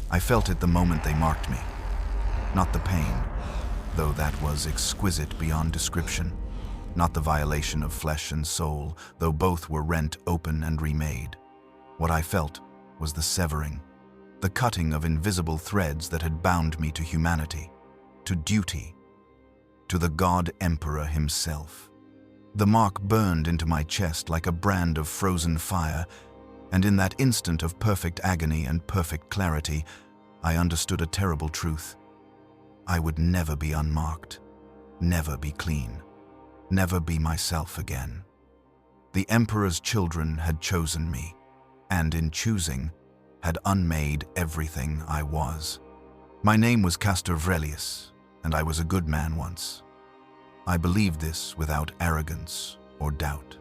I felt it the moment they marked me. Not the pain, though that was exquisite beyond description. Not the violation of flesh and soul, though both were rent open and remade. What I felt was the severing, the cutting of invisible threads that had bound me to humanity, to duty, to the God Emperor himself. The mark burned into my chest like a brand of frozen fire, and in that instant of perfect agony and perfect clarity, I understood a terrible truth. I would never be unmarked, never be clean, never be myself again. The Emperor's children had chosen me, and in choosing, had unmade everything I was. My name was Castor Vrelius, and I was a good man once. I believed this without arrogance or doubt.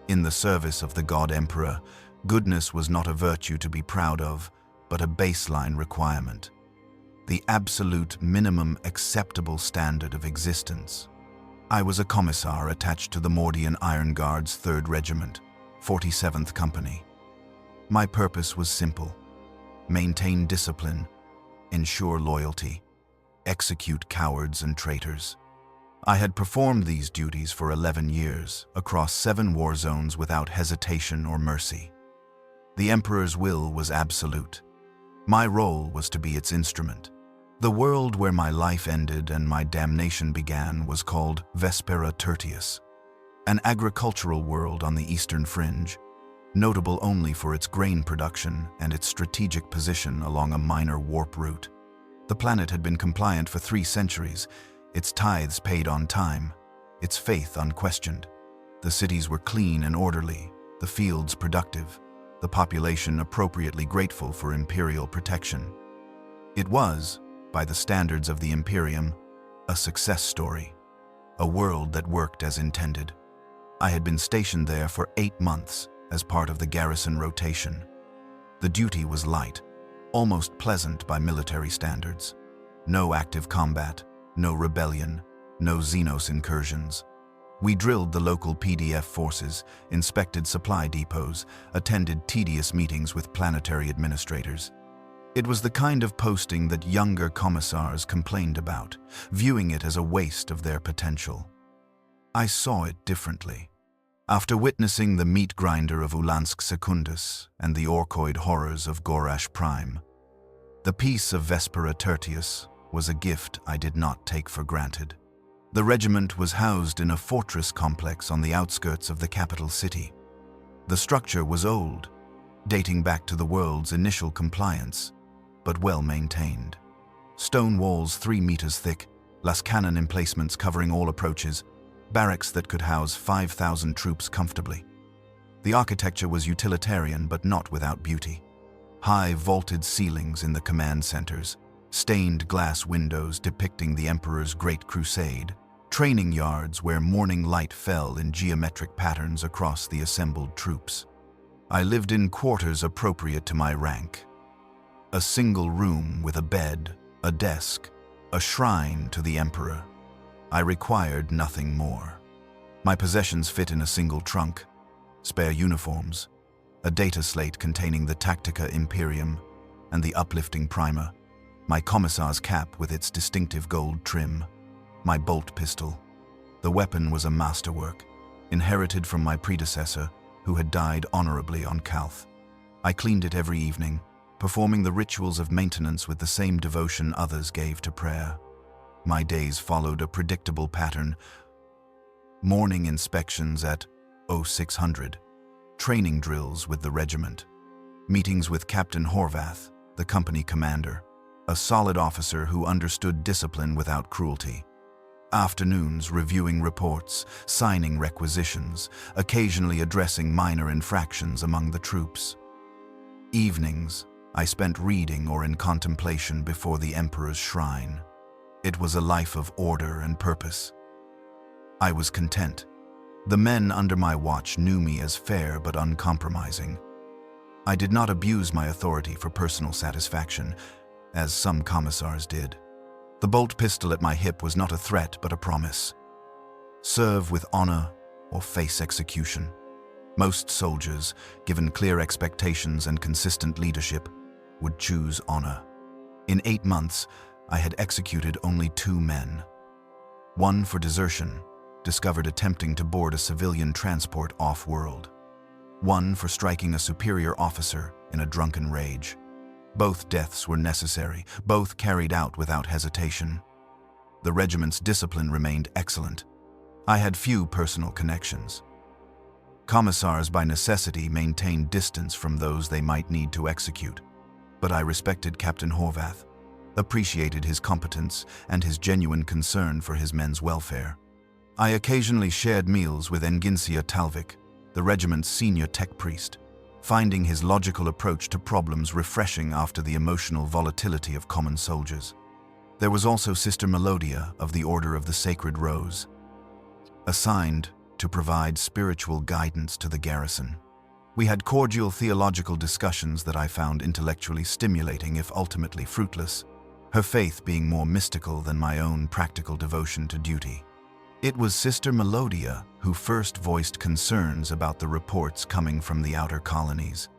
In the service of the God Emperor, goodness was not a virtue to be proud of, but a baseline requirement. The absolute minimum acceptable standard of existence. I was a commissar attached to the Mordian Iron Guards 3rd Regiment, 47th Company. My purpose was simple: maintain discipline, ensure loyalty, execute cowards and traitors. I had performed these duties for 11 years, across 7 war zones without hesitation or mercy. The Emperor's will was absolute. My role was to be its instrument. The world where my life ended and my damnation began was called Vespera Tertius, an agricultural world on the eastern fringe, notable only for its grain production and its strategic position along a minor warp route. The planet had been compliant for 3 centuries, its tithes paid on time, its faith unquestioned. The cities were clean and orderly, the fields productive, the population appropriately grateful for imperial protection. It was, by the standards of the Imperium, a success story, a world that worked as intended. I had been stationed there for 8 months as part of the garrison rotation. The duty was light, almost pleasant by military standards. No active combat, no rebellion, no Xenos incursions. We drilled the local PDF forces, inspected supply depots, attended tedious meetings with planetary administrators. It was the kind of posting that younger commissars complained about, viewing it as a waste of their potential. I saw it differently. After witnessing the meat grinder of Ulansk Secundus and the orcoid horrors of Gorash Prime, the peace of Vespera Tertius was a gift I did not take for granted. The regiment was housed in a fortress complex on the outskirts of the capital city. The structure was old, dating back to the world's initial compliance, but well maintained. Stone walls 3 meters thick, las cannon emplacements covering all approaches, barracks that could house 5,000 troops comfortably. The architecture was utilitarian but not without beauty. High vaulted ceilings in the command centers, stained glass windows depicting the Emperor's Great Crusade, training yards where morning light fell in geometric patterns across the assembled troops. I lived in quarters appropriate to my rank. A single room with a bed, a desk, a shrine to the Emperor. I required nothing more. My possessions fit in a single trunk: spare uniforms, a data slate containing the Tactica Imperium and the uplifting primer, my commissar's cap with its distinctive gold trim, my bolt pistol. The weapon was a masterwork, inherited from my predecessor, who had died honorably on Calth. I cleaned it every evening, performing the rituals of maintenance with the same devotion others gave to prayer. My days followed a predictable pattern: morning inspections at 0600, training drills with the regiment, meetings with Captain Horvath, the company commander, a solid officer who understood discipline without cruelty. Afternoons reviewing reports, signing requisitions, occasionally addressing minor infractions among the troops. Evenings I spent reading or in contemplation before the Emperor's shrine. It was a life of order and purpose. I was content. The men under my watch knew me as fair but uncompromising. I did not abuse my authority for personal satisfaction, as some commissars did. The bolt pistol at my hip was not a threat but a promise. Serve with honor or face execution. Most soldiers, given clear expectations and consistent leadership, would choose honor. In 8 months, I had executed only 2 men. One for desertion, discovered attempting to board a civilian transport off-world. One for striking a superior officer in a drunken rage. Both deaths were necessary, both carried out without hesitation. The regiment's discipline remained excellent. I had few personal connections. Commissars by necessity maintained distance from those they might need to execute, but I respected Captain Horvath, appreciated his competence and his genuine concern for his men's welfare. I occasionally shared meals with Engincia Talvik, the regiment's senior tech priest, finding his logical approach to problems refreshing after the emotional volatility of common soldiers. There was also Sister Melodia of the Order of the Sacred Rose, assigned to provide spiritual guidance to the garrison. We had cordial theological discussions that I found intellectually stimulating if ultimately fruitless, her faith being more mystical than my own practical devotion to duty. It was Sister Melodia who first voiced concerns about the reports coming from the outer colonies.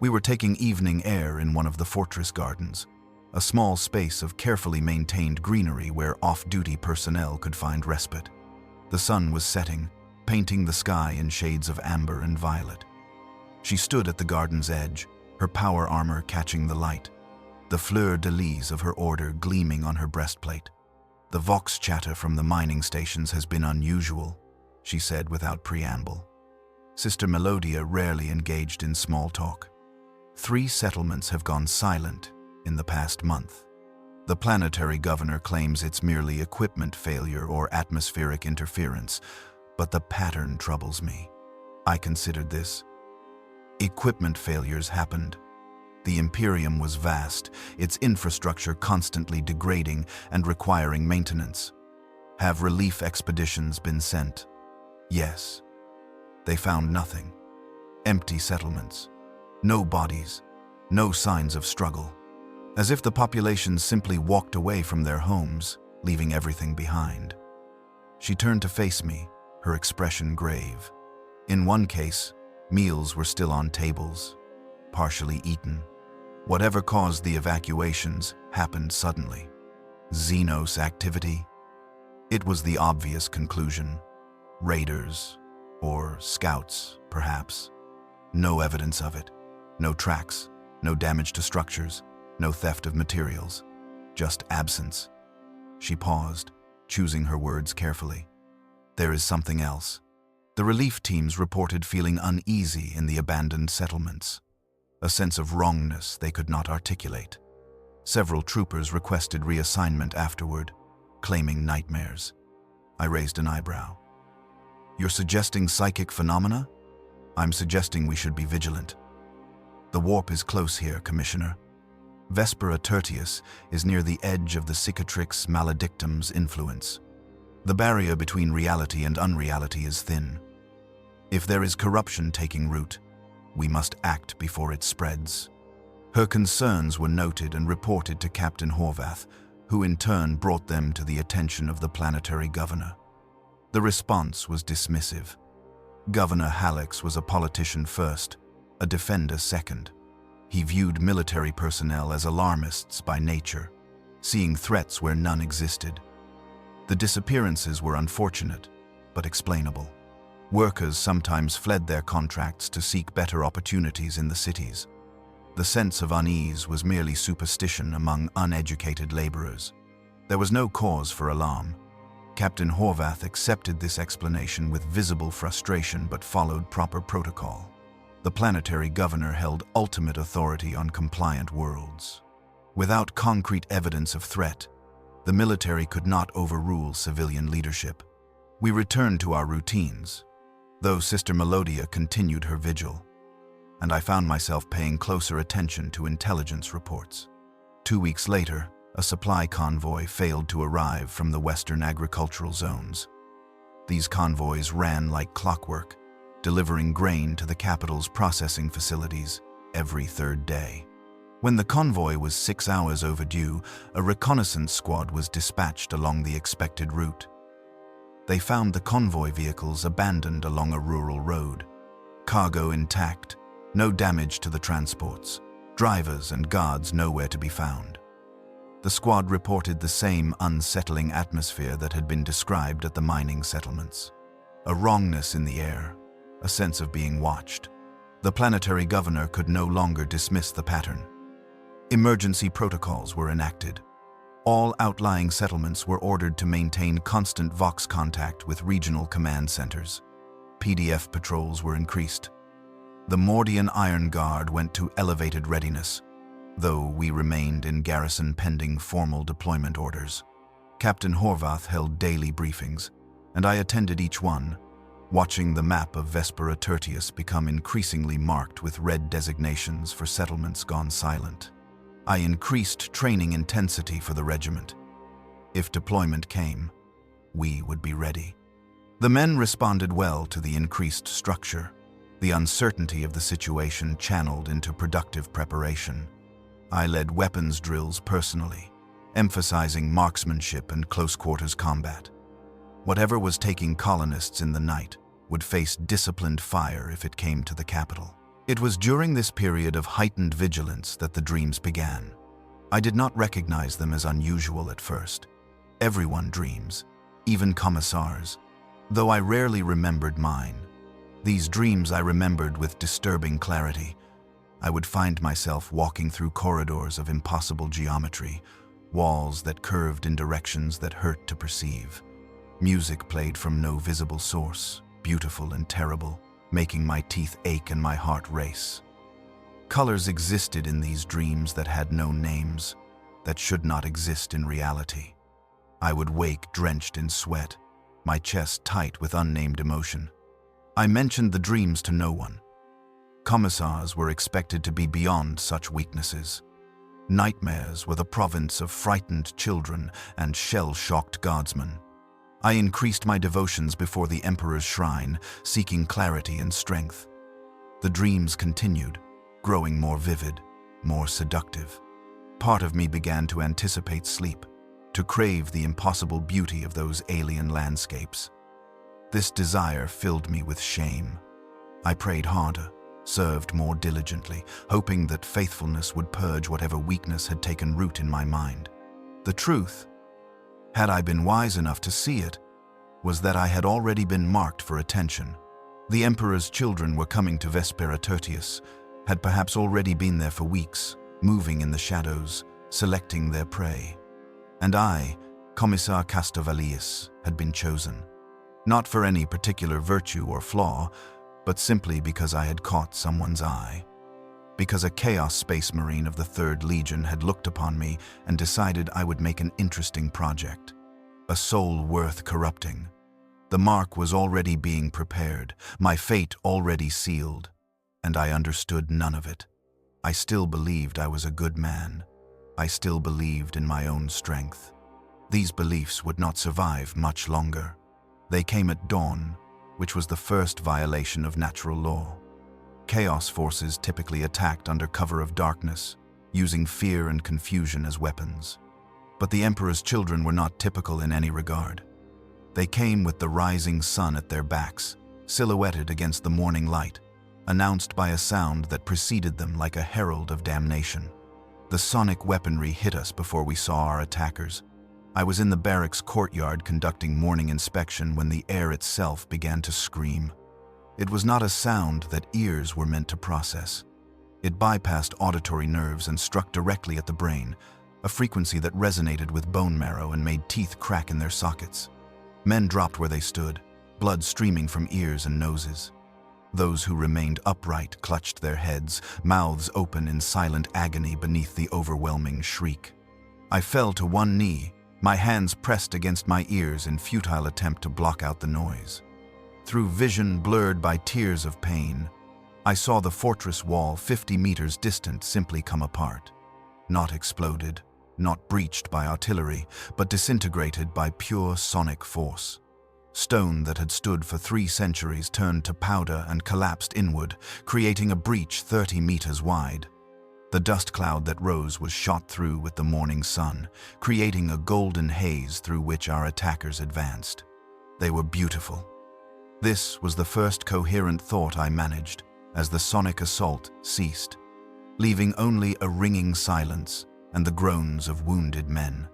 We were taking evening air in one of the fortress gardens, a small space of carefully maintained greenery where off-duty personnel could find respite. The sun was setting, painting the sky in shades of amber and violet. She stood at the garden's edge, her power armor catching the light, the fleur-de-lis of her order gleaming on her breastplate. "The vox chatter from the mining stations has been unusual," she said without preamble. Sister Melodia rarely engaged in small talk. 3 settlements have gone silent in the past month. The planetary governor claims it's merely equipment failure or atmospheric interference, but the pattern troubles me. I considered this. Equipment failures happened. The Imperium was vast, its infrastructure constantly degrading and requiring maintenance. Have relief expeditions been sent? Yes. They found nothing. Empty settlements. No bodies. No signs of struggle. As if the population simply walked away from their homes, leaving everything behind. She turned to face me, her expression grave. In one case, meals were still on tables, partially eaten. Whatever caused the evacuations happened suddenly. Xenos activity? It was the obvious conclusion. Raiders, or scouts, perhaps. No evidence of it. No tracks, no damage to structures, no theft of materials. Just absence. She paused, choosing her words carefully. There is something else. The relief teams reported feeling uneasy in the abandoned settlements. A sense of wrongness they could not articulate. Several troopers requested reassignment afterward, claiming nightmares. I raised an eyebrow. "You're suggesting psychic phenomena?" "I'm suggesting we should be vigilant. The warp is close here, Commissioner. Vespera Tertius is near the edge of the cicatrix maledictum's influence. The barrier between reality and unreality is thin. If there is corruption taking root, we must act before it spreads." Her concerns were noted and reported to Captain Horvath, who in turn brought them to the attention of the planetary governor. The response was dismissive. Governor Hallex was a politician first, a defender second. He viewed military personnel as alarmists by nature, seeing threats where none existed. The disappearances were unfortunate, but explainable. Workers sometimes fled their contracts to seek better opportunities in the cities. The sense of unease was merely superstition among uneducated laborers. There was no cause for alarm. Captain Horvath accepted this explanation with visible frustration but followed proper protocol. The planetary governor held ultimate authority on compliant worlds. Without concrete evidence of threat, the military could not overrule civilian leadership. We returned to our routines, though Sister Melodia continued her vigil, and I found myself paying closer attention to intelligence reports. 2 weeks later, a supply convoy failed to arrive from the western agricultural zones. These convoys ran like clockwork, delivering grain to the capital's processing facilities every 3rd day. When the convoy was 6 hours overdue, a reconnaissance squad was dispatched along the expected route. They found the convoy vehicles abandoned along a rural road. Cargo intact, no damage to the transports. Drivers and guards nowhere to be found. The squad reported the same unsettling atmosphere that had been described at the mining settlements. A wrongness in the air, a sense of being watched. The planetary governor could no longer dismiss the pattern. Emergency protocols were enacted. All outlying settlements were ordered to maintain constant Vox contact with regional command centers. PDF patrols were increased. The Mordian Iron Guard went to elevated readiness, though we remained in garrison pending formal deployment orders. Captain Horvath held daily briefings, and I attended each one, watching the map of Vespera Tertius become increasingly marked with red designations for settlements gone silent. I increased training intensity for the regiment. If deployment came, we would be ready. The men responded well to the increased structure, the uncertainty of the situation channeled into productive preparation. I led weapons drills personally, emphasizing marksmanship and close-quarters combat. Whatever was taking colonists in the night would face disciplined fire if it came to the capital. It was during this period of heightened vigilance that the dreams began. I did not recognize them as unusual at first. Everyone dreams, even commissars, though I rarely remembered mine. These dreams I remembered with disturbing clarity. I would find myself walking through corridors of impossible geometry, walls that curved in directions that hurt to perceive. Music played from no visible source, beautiful and terrible, making my teeth ache and my heart race. Colors existed in these dreams that had no names, that should not exist in reality. I would wake drenched in sweat, my chest tight with unnamed emotion. I mentioned the dreams to no one. Commissars were expected to be beyond such weaknesses. Nightmares were the province of frightened children and shell-shocked guardsmen. I increased my devotions before the Emperor's shrine, seeking clarity and strength. The dreams continued, growing more vivid, more seductive. Part of me began to anticipate sleep, to crave the impossible beauty of those alien landscapes. This desire filled me with shame. I prayed harder, served more diligently, hoping that faithfulness would purge whatever weakness had taken root in my mind. The truth, had I been wise enough to see it, was that I had already been marked for attention. The Emperor's children were coming to Vespera Tertius, had perhaps already been there for weeks, moving in the shadows, selecting their prey. And I, Commissar Castavalius, had been chosen. Not for any particular virtue or flaw, but simply because I had caught someone's eye. Because a Chaos Space Marine of the 3rd Legion had looked upon me and decided I would make an interesting project. A soul worth corrupting. The mark was already being prepared, my fate already sealed, and I understood none of it. I still believed I was a good man. I still believed in my own strength. These beliefs would not survive much longer. They came at dawn, which was the first violation of natural law. Chaos forces typically attacked under cover of darkness, using fear and confusion as weapons. But the Emperor's children were not typical in any regard. They came with the rising sun at their backs, silhouetted against the morning light, announced by a sound that preceded them like a herald of damnation. The sonic weaponry hit us before we saw our attackers. I was in the barracks courtyard conducting morning inspection when the air itself began to scream. It was not a sound that ears were meant to process. It bypassed auditory nerves and struck directly at the brain, a frequency that resonated with bone marrow and made teeth crack in their sockets. Men dropped where they stood, blood streaming from ears and noses. Those who remained upright clutched their heads, mouths open in silent agony beneath the overwhelming shriek. I fell to one knee, my hands pressed against my ears in futile attempt to block out the noise. Through vision blurred by tears of pain, I saw the fortress wall 50 meters distant simply come apart. Not exploded, not breached by artillery, but disintegrated by pure sonic force. Stone that had stood for 3 centuries turned to powder and collapsed inward, creating a breach 30 meters wide. The dust cloud that rose was shot through with the morning sun, creating a golden haze through which our attackers advanced. They were beautiful. This was the first coherent thought I managed as the sonic assault ceased, leaving only a ringing silence, and the groans of wounded men.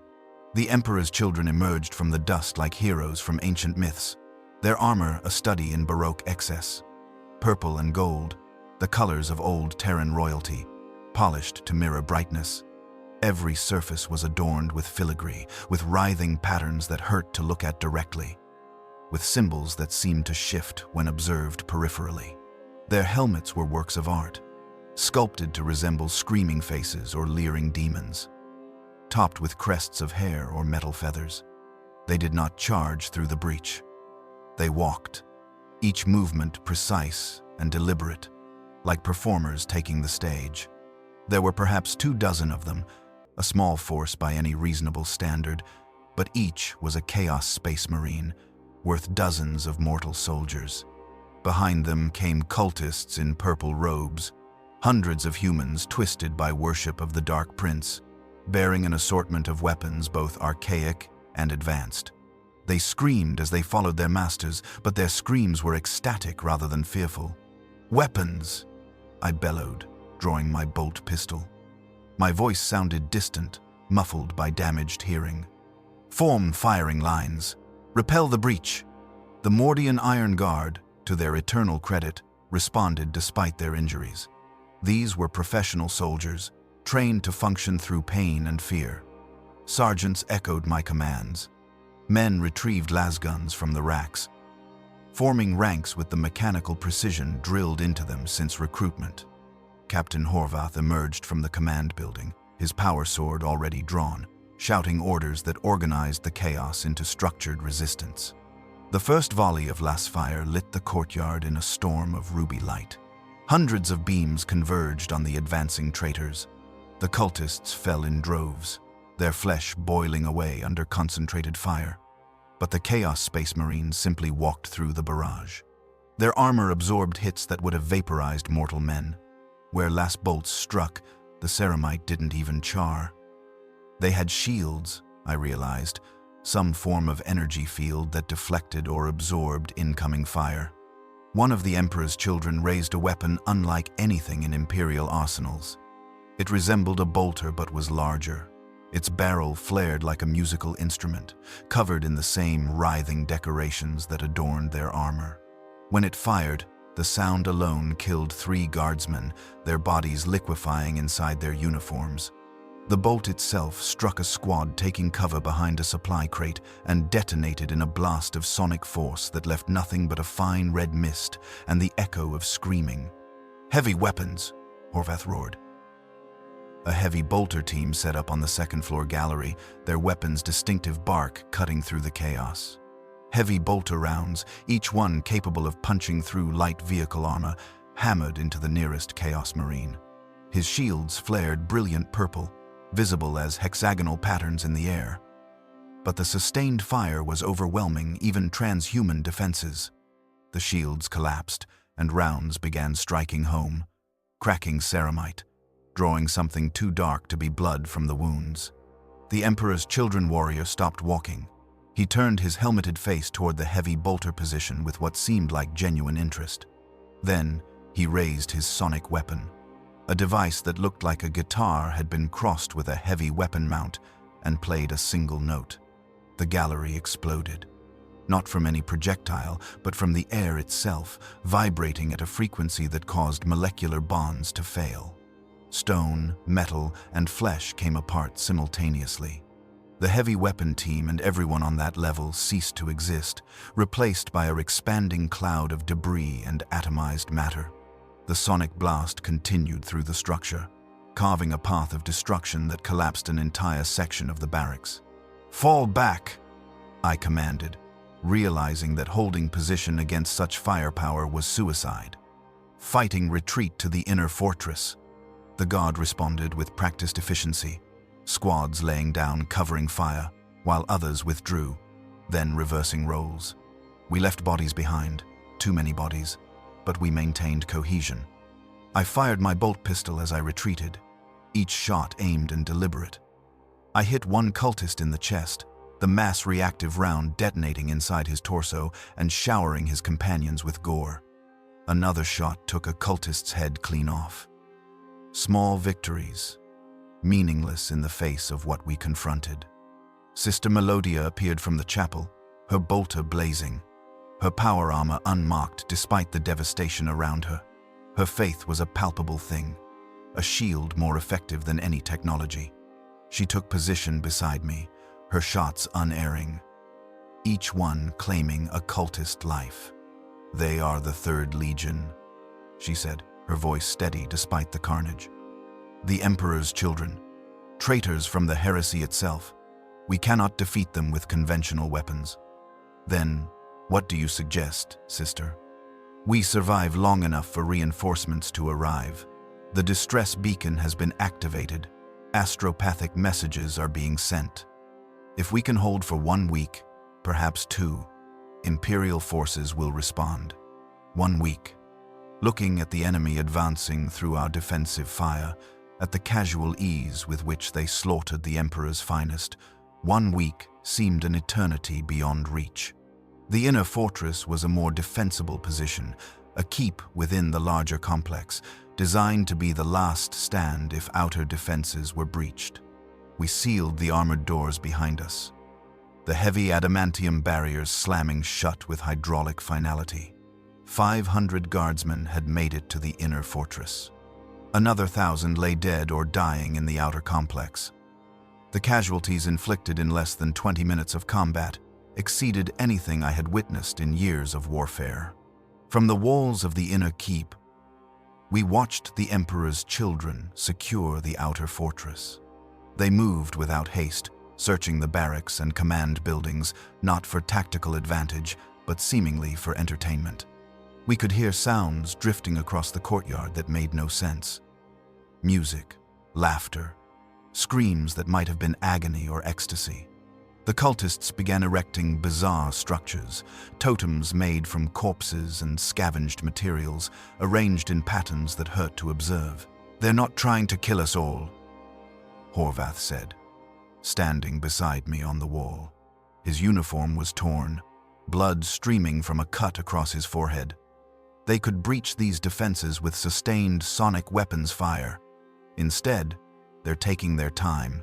The Emperor's children emerged from the dust like heroes from ancient myths, their armor a study in Baroque excess. Purple and gold, the colors of old Terran royalty, polished to mirror brightness. Every surface was adorned with filigree, with writhing patterns that hurt to look at directly, with symbols that seemed to shift when observed peripherally. Their helmets were works of art, sculpted to resemble screaming faces or leering demons, topped with crests of hair or metal feathers. They did not charge through the breach. They walked, each movement precise and deliberate, like performers taking the stage. There were perhaps 24 of them, a small force by any reasonable standard, but each was a Chaos Space Marine, worth dozens of mortal soldiers. Behind them came cultists in purple robes, hundreds of humans twisted by worship of the Dark Prince, bearing an assortment of weapons both archaic and advanced. They screamed as they followed their masters, but their screams were ecstatic rather than fearful. "Weapons!" I bellowed, drawing my bolt pistol. My voice sounded distant, muffled by damaged hearing. "Form firing lines. Repel the breach." The Mordian Iron Guard, to their eternal credit, responded despite their injuries. These were professional soldiers, trained to function through pain and fear. Sergeants echoed my commands. Men retrieved lasguns from the racks, forming ranks with the mechanical precision drilled into them since recruitment. Captain Horvath emerged from the command building, his power sword already drawn, shouting orders that organized the chaos into structured resistance. The first volley of lasfire lit the courtyard in a storm of ruby light. Hundreds of beams converged on the advancing traitors. The cultists fell in droves, their flesh boiling away under concentrated fire. But the Chaos Space Marines simply walked through the barrage. Their armor absorbed hits that would have vaporized mortal men. Where last bolts struck, the ceramite didn't even char. They had shields, I realized, some form of energy field that deflected or absorbed incoming fire. One of the Emperor's children raised a weapon unlike anything in Imperial arsenals. It resembled a bolter but was larger. Its barrel flared like a musical instrument, covered in the same writhing decorations that adorned their armor. When it fired, the sound alone killed 3 guardsmen, their bodies liquefying inside their uniforms. The bolt itself struck a squad taking cover behind a supply crate and detonated in a blast of sonic force that left nothing but a fine red mist and the echo of screaming. "Heavy weapons!" Horvath roared. A heavy bolter team set up on the second-floor gallery, their weapons' distinctive bark cutting through the chaos. Heavy bolter rounds, each one capable of punching through light vehicle armor, hammered into the nearest Chaos Marine. His shields flared brilliant purple, visible as hexagonal patterns in the air. But the sustained fire was overwhelming even transhuman defenses. The shields collapsed, and rounds began striking home, cracking ceramite, drawing something too dark to be blood from the wounds. The Emperor's children warrior stopped walking. He turned his helmeted face toward the heavy bolter position with what seemed like genuine interest. Then, he raised his sonic weapon. A device that looked like a guitar had been crossed with a heavy weapon mount and played a single note. The gallery exploded. Not from any projectile, but from the air itself, vibrating at a frequency that caused molecular bonds to fail. Stone, metal, and flesh came apart simultaneously. The heavy weapon team and everyone on that level ceased to exist, replaced by an expanding cloud of debris and atomized matter. The sonic blast continued through the structure, carving a path of destruction that collapsed an entire section of the barracks. "Fall back," I commanded, realizing that holding position against such firepower was suicide. "Fighting retreat to the inner fortress." The guard responded with practiced efficiency, squads laying down covering fire, while others withdrew, then reversing roles. We left bodies behind, too many bodies, but we maintained cohesion. I fired my bolt pistol as I retreated, each shot aimed and deliberate. I hit one cultist in the chest, the mass-reactive round detonating inside his torso and showering his companions with gore. Another shot took a cultist's head clean off. Small victories, meaningless in the face of what we confronted. Sister Melodia appeared from the chapel, her bolter blazing, her power armor unmarked despite the devastation around her. Her faith was a palpable thing, a shield more effective than any technology. She took position beside me, her shots unerring, each one claiming a cultist life. "They are the Third Legion," she said, her voice steady despite the carnage. "The Emperor's children, traitors from the heresy itself. We cannot defeat them with conventional weapons." "Then, what do you suggest, sister?" "We survive long enough for reinforcements to arrive. The distress beacon has been activated. Astropathic messages are being sent. If we can hold for 1 week, perhaps 2, Imperial forces will respond." 1 week. Looking at the enemy advancing through our defensive fire, at the casual ease with which they slaughtered the Emperor's finest, 1 week seemed an eternity beyond reach. The inner fortress was a more defensible position, a keep within the larger complex, designed to be the last stand if outer defenses were breached. We sealed the armored doors behind us, the heavy adamantium barriers slamming shut with hydraulic finality. 500 guardsmen had made it to the inner fortress. Another 1,000 lay dead or dying in the outer complex. The casualties inflicted in less than 20 minutes of combat exceeded anything I had witnessed in years of warfare. From the walls of the inner keep, we watched the Emperor's children secure the outer fortress. They moved without haste, searching the barracks and command buildings, not for tactical advantage, but seemingly for entertainment. We could hear sounds drifting across the courtyard that made no sense. Music, laughter, screams that might have been agony or ecstasy. The cultists began erecting bizarre structures, totems made from corpses and scavenged materials, arranged in patterns that hurt to observe. "They're not trying to kill us all," Horvath said, standing beside me on the wall. His uniform was torn, blood streaming from a cut across his forehead. "They could breach these defenses with sustained sonic weapons fire. Instead, they're taking their time."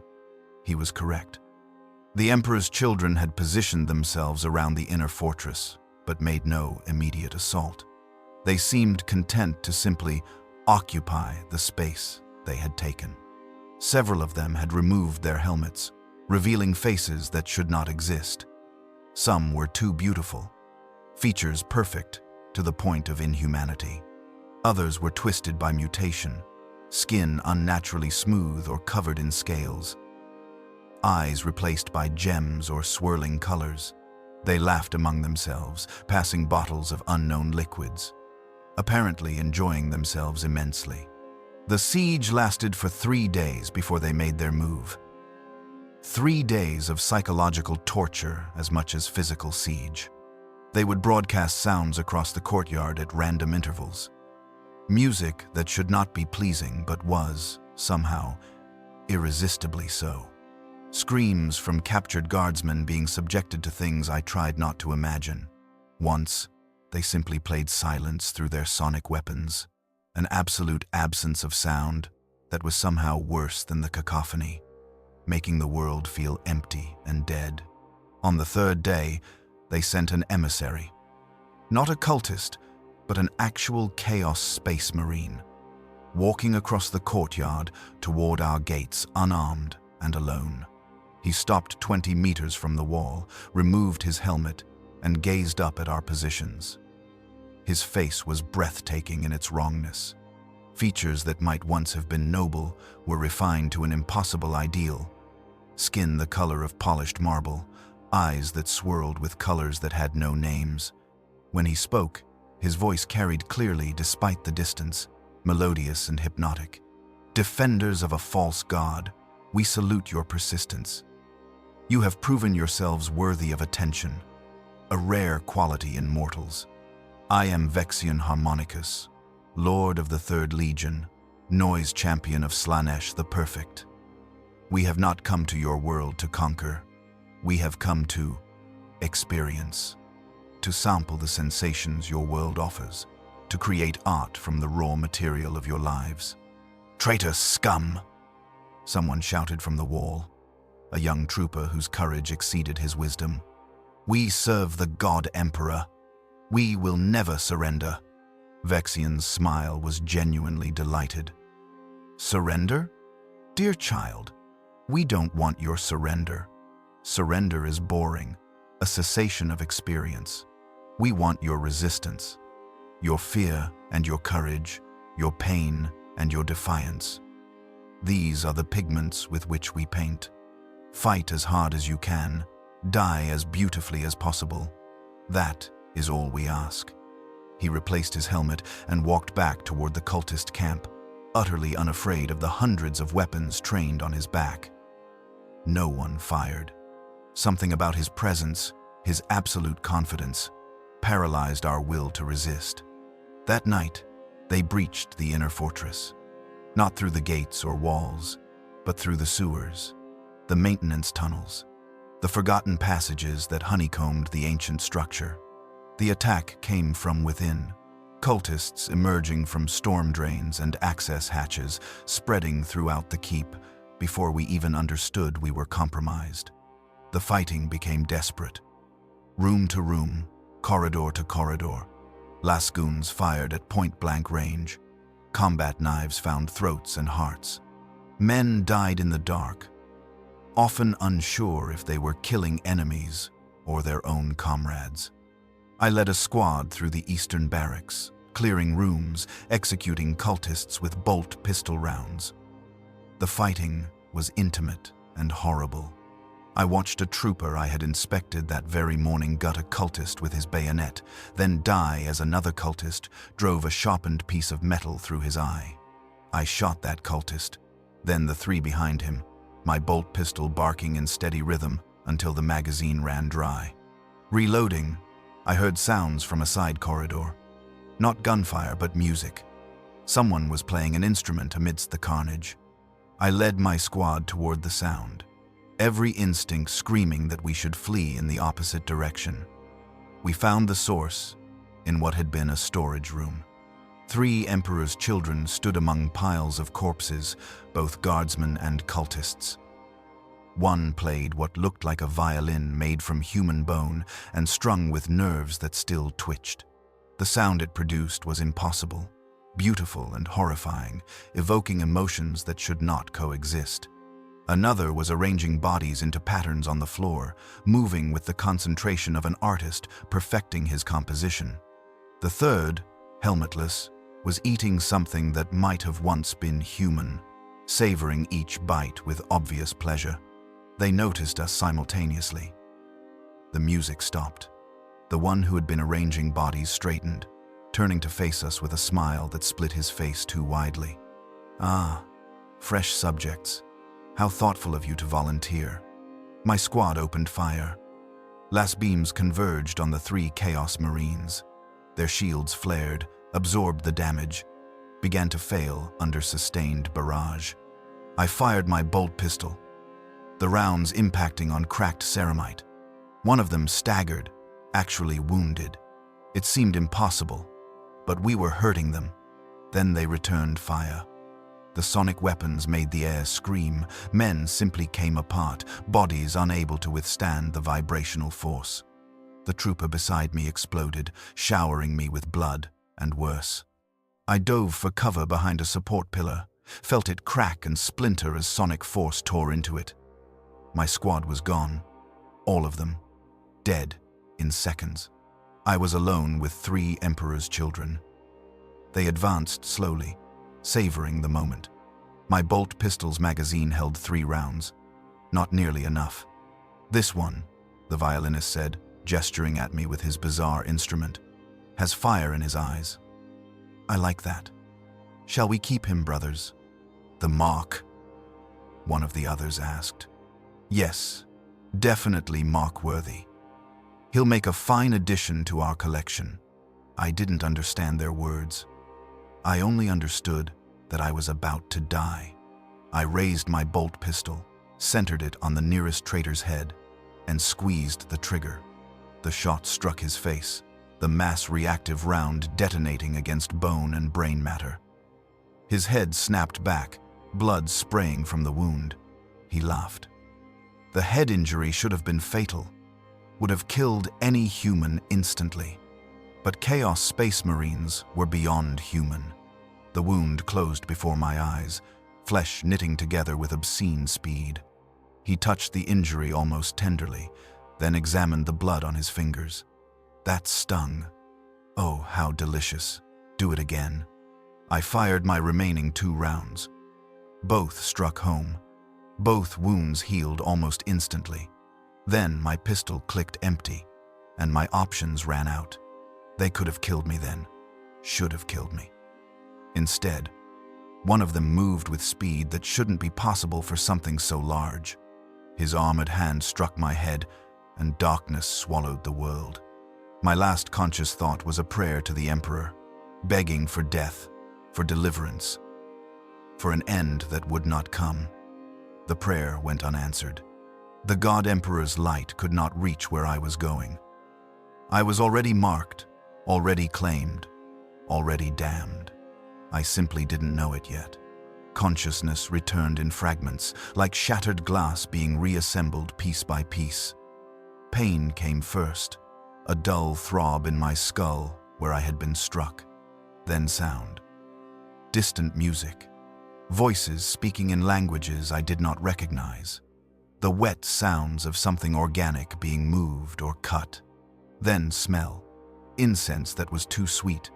He was correct. The Emperor's children had positioned themselves around the inner fortress, but made no immediate assault. They seemed content to simply occupy the space they had taken. Several of them had removed their helmets, revealing faces that should not exist. Some were too beautiful, features perfect to the point of inhumanity. Others were twisted by mutation, skin unnaturally smooth or covered in scales, eyes replaced by gems or swirling colors. They laughed among themselves, passing bottles of unknown liquids, apparently enjoying themselves immensely. The siege lasted for 3 days before they made their move. 3 days of psychological torture as much as physical siege. They would broadcast sounds across the courtyard at random intervals. Music that should not be pleasing but was, somehow, irresistibly so. Screams from captured guardsmen being subjected to things I tried not to imagine. Once, they simply played silence through their sonic weapons, an absolute absence of sound that was somehow worse than the cacophony, making the world feel empty and dead. On the 3rd day, they sent an emissary. Not a cultist, but an actual Chaos Space Marine, walking across the courtyard toward our gates unarmed and alone. He stopped 20 meters from the wall, removed his helmet, and gazed up at our positions. His face was breathtaking in its wrongness. Features that might once have been noble were refined to an impossible ideal. Skin the color of polished marble, eyes that swirled with colors that had no names. When he spoke, his voice carried clearly despite the distance, melodious and hypnotic. "Defenders of a false god, we salute your persistence. You have proven yourselves worthy of attention, a rare quality in mortals. I am Vexian Harmonicus, Lord of the Third Legion, Noise Champion of Slanesh the Perfect. We have not come to your world to conquer. We have come to experience, to sample the sensations your world offers, to create art from the raw material of your lives." "Traitor scum!" someone shouted from the wall, a young trooper whose courage exceeded his wisdom. "We serve the God Emperor. We will never surrender." Vexian's smile was genuinely delighted. "Surrender? Dear child, we don't want your surrender. Surrender is boring, a cessation of experience. We want your resistance, your fear and your courage, your pain and your defiance. These are the pigments with which we paint. Fight as hard as you can, die as beautifully as possible. That is all we ask." He replaced his helmet and walked back toward the cultist camp, utterly unafraid of the hundreds of weapons trained on his back. No one fired. Something about his presence, his absolute confidence, paralyzed our will to resist. That night, they breached the inner fortress, not through the gates or walls, but through the sewers, the maintenance tunnels, the forgotten passages that honeycombed the ancient structure. The attack came from within, cultists emerging from storm drains and access hatches, spreading throughout the keep before we even understood we were compromised. The fighting became desperate. Room to room, corridor to corridor, lasgoons fired at point-blank range. Combat knives found throats and hearts. Men died in the dark, often unsure if they were killing enemies or their own comrades. I led a squad through the eastern barracks, clearing rooms, executing cultists with bolt pistol rounds. The fighting was intimate and horrible. I watched a trooper I had inspected that very morning gut a cultist with his bayonet, then die as another cultist drove a sharpened piece of metal through his eye. I shot that cultist, then the three behind him, my bolt pistol barking in steady rhythm until the magazine ran dry. Reloading, I heard sounds from a side corridor. Not gunfire, but music. Someone was playing an instrument amidst the carnage. I led my squad toward the sound, every instinct screaming that we should flee in the opposite direction. We found the source in what had been a storage room. 3 Emperor's children stood among piles of corpses, both guardsmen and cultists. One played what looked like a violin made from human bone and strung with nerves that still twitched. The sound it produced was impossible, beautiful and horrifying, evoking emotions that should not coexist. Another was arranging bodies into patterns on the floor, moving with the concentration of an artist perfecting his composition. The third, helmetless, was eating something that might have once been human, savoring each bite with obvious pleasure. They noticed us simultaneously. The music stopped. The one who had been arranging bodies straightened, turning to face us with a smile that split his face too widely. "Ah, fresh subjects. How thoughtful of you to volunteer." My squad opened fire. Las beams converged on the 3 Chaos Marines. Their shields flared, absorbed the damage, began to fail under sustained barrage. I fired my bolt pistol, the rounds impacting on cracked ceramite. One of them staggered, actually wounded. It seemed impossible, but we were hurting them. Then they returned fire. The sonic weapons made the air scream. Men simply came apart, bodies unable to withstand the vibrational force. The trooper beside me exploded, showering me with blood, and worse. I dove for cover behind a support pillar, felt it crack and splinter as sonic force tore into it. My squad was gone, all of them, dead in seconds. I was alone with 3 Emperor's children. They advanced slowly, savoring the moment. My bolt pistol's magazine held 3 rounds. Not nearly enough. "This one," the violinist said, gesturing at me with his bizarre instrument, "has fire in his eyes. I like that. Shall we keep him, brothers?" "The mark?" one of the others asked. "Yes, definitely mark-worthy. He'll make a fine addition to our collection." I didn't understand their words. I only understood that I was about to die. I raised my bolt pistol, centered it on the nearest traitor's head, and squeezed the trigger. The shot struck his face, the mass-reactive round detonating against bone and brain matter. His head snapped back, blood spraying from the wound. He laughed. The head injury should have been fatal, would have killed any human instantly. But Chaos Space Marines were beyond human. The wound closed before my eyes, flesh knitting together with obscene speed. He touched the injury almost tenderly, then examined the blood on his fingers. That stung. Oh, how delicious. Do it again. I fired my remaining 2 rounds. Both struck home. Both wounds healed almost instantly. Then my pistol clicked empty, and my options ran out. They could have killed me then. Should have killed me. Instead, one of them moved with speed that shouldn't be possible for something so large. His armored hand struck my head, and darkness swallowed the world. My last conscious thought was a prayer to the Emperor, begging for death, for deliverance, for an end that would not come. The prayer went unanswered. The God Emperor's light could not reach where I was going. I was already marked, already claimed, already damned. I simply didn't know it yet. Consciousness returned in fragments, like shattered glass being reassembled piece by piece. Pain came first, a dull throb in my skull where I had been struck. Then sound. Distant music. Voices speaking in languages I did not recognize. The wet sounds of something organic being moved or cut. Then smell. Incense that was too sweet.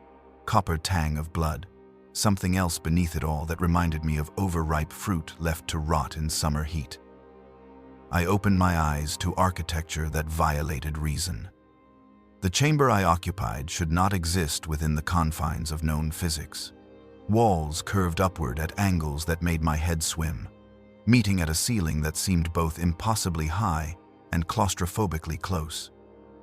Copper tang of blood. Something else beneath it all that reminded me of overripe fruit left to rot in summer heat. I opened my eyes to architecture that violated reason. The chamber I occupied should not exist within the confines of known physics. Walls curved upward at angles that made my head swim, meeting at a ceiling that seemed both impossibly high and claustrophobically close.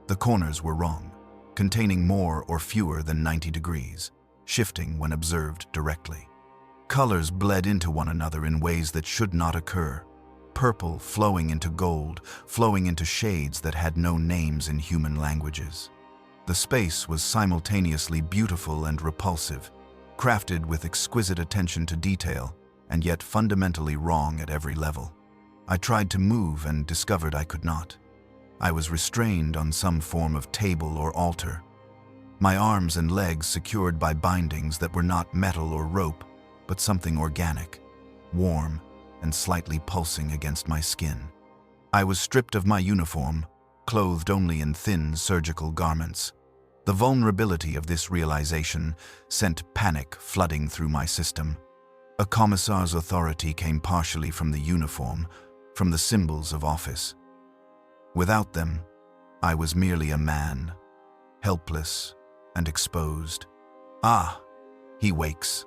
The corners were wrong, containing more or fewer than 90 degrees, shifting when observed directly. Colors bled into one another in ways that should not occur. Purple flowing into gold, flowing into shades that had no names in human languages. The space was simultaneously beautiful and repulsive, crafted with exquisite attention to detail, and yet fundamentally wrong at every level. I tried to move and discovered I could not. I was restrained on some form of table or altar. My arms and legs secured by bindings that were not metal or rope, but something organic, warm, and slightly pulsing against my skin. I was stripped of my uniform, clothed only in thin surgical garments. The vulnerability of this realization sent panic flooding through my system. A commissar's authority came partially from the uniform, from the symbols of office. Without them, I was merely a man, helpless and exposed. "Ah, he wakes,"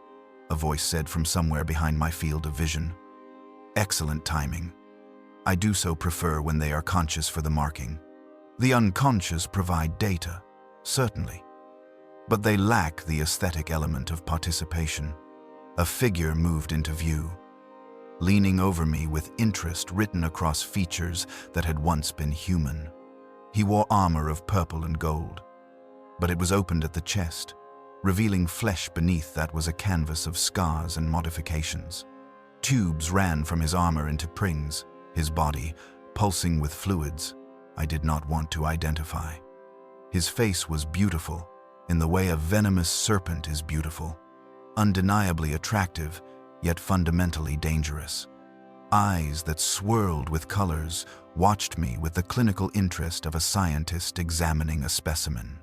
a voice said from somewhere behind my field of vision. Excellent timing. I do so prefer when they are conscious for the marking. The unconscious provide data, certainly, but they lack the aesthetic element of participation. A figure moved into view, leaning over me with interest written across features that had once been human. He wore armor of purple and gold, but it was opened at the chest, revealing flesh beneath that was a canvas of scars and modifications. Tubes ran from his armor into prings, his body pulsing with fluids I did not want to identify. His face was beautiful, in the way a venomous serpent is beautiful, undeniably attractive, yet fundamentally dangerous. Eyes that swirled with colors watched me with the clinical interest of a scientist examining a specimen.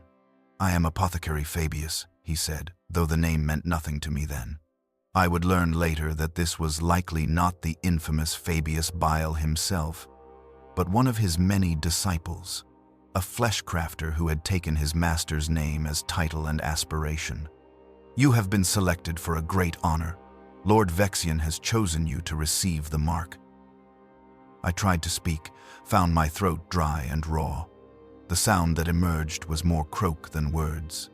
"I am Apothecary Fabius," he said, though the name meant nothing to me then. I would learn later that this was likely not the infamous Fabius Bile himself, but one of his many disciples, a fleshcrafter who had taken his master's name as title and aspiration. "You have been selected for a great honor. Lord Vexian has chosen you to receive the mark." I tried to speak, found my throat dry and raw. The sound that emerged was more croak than words.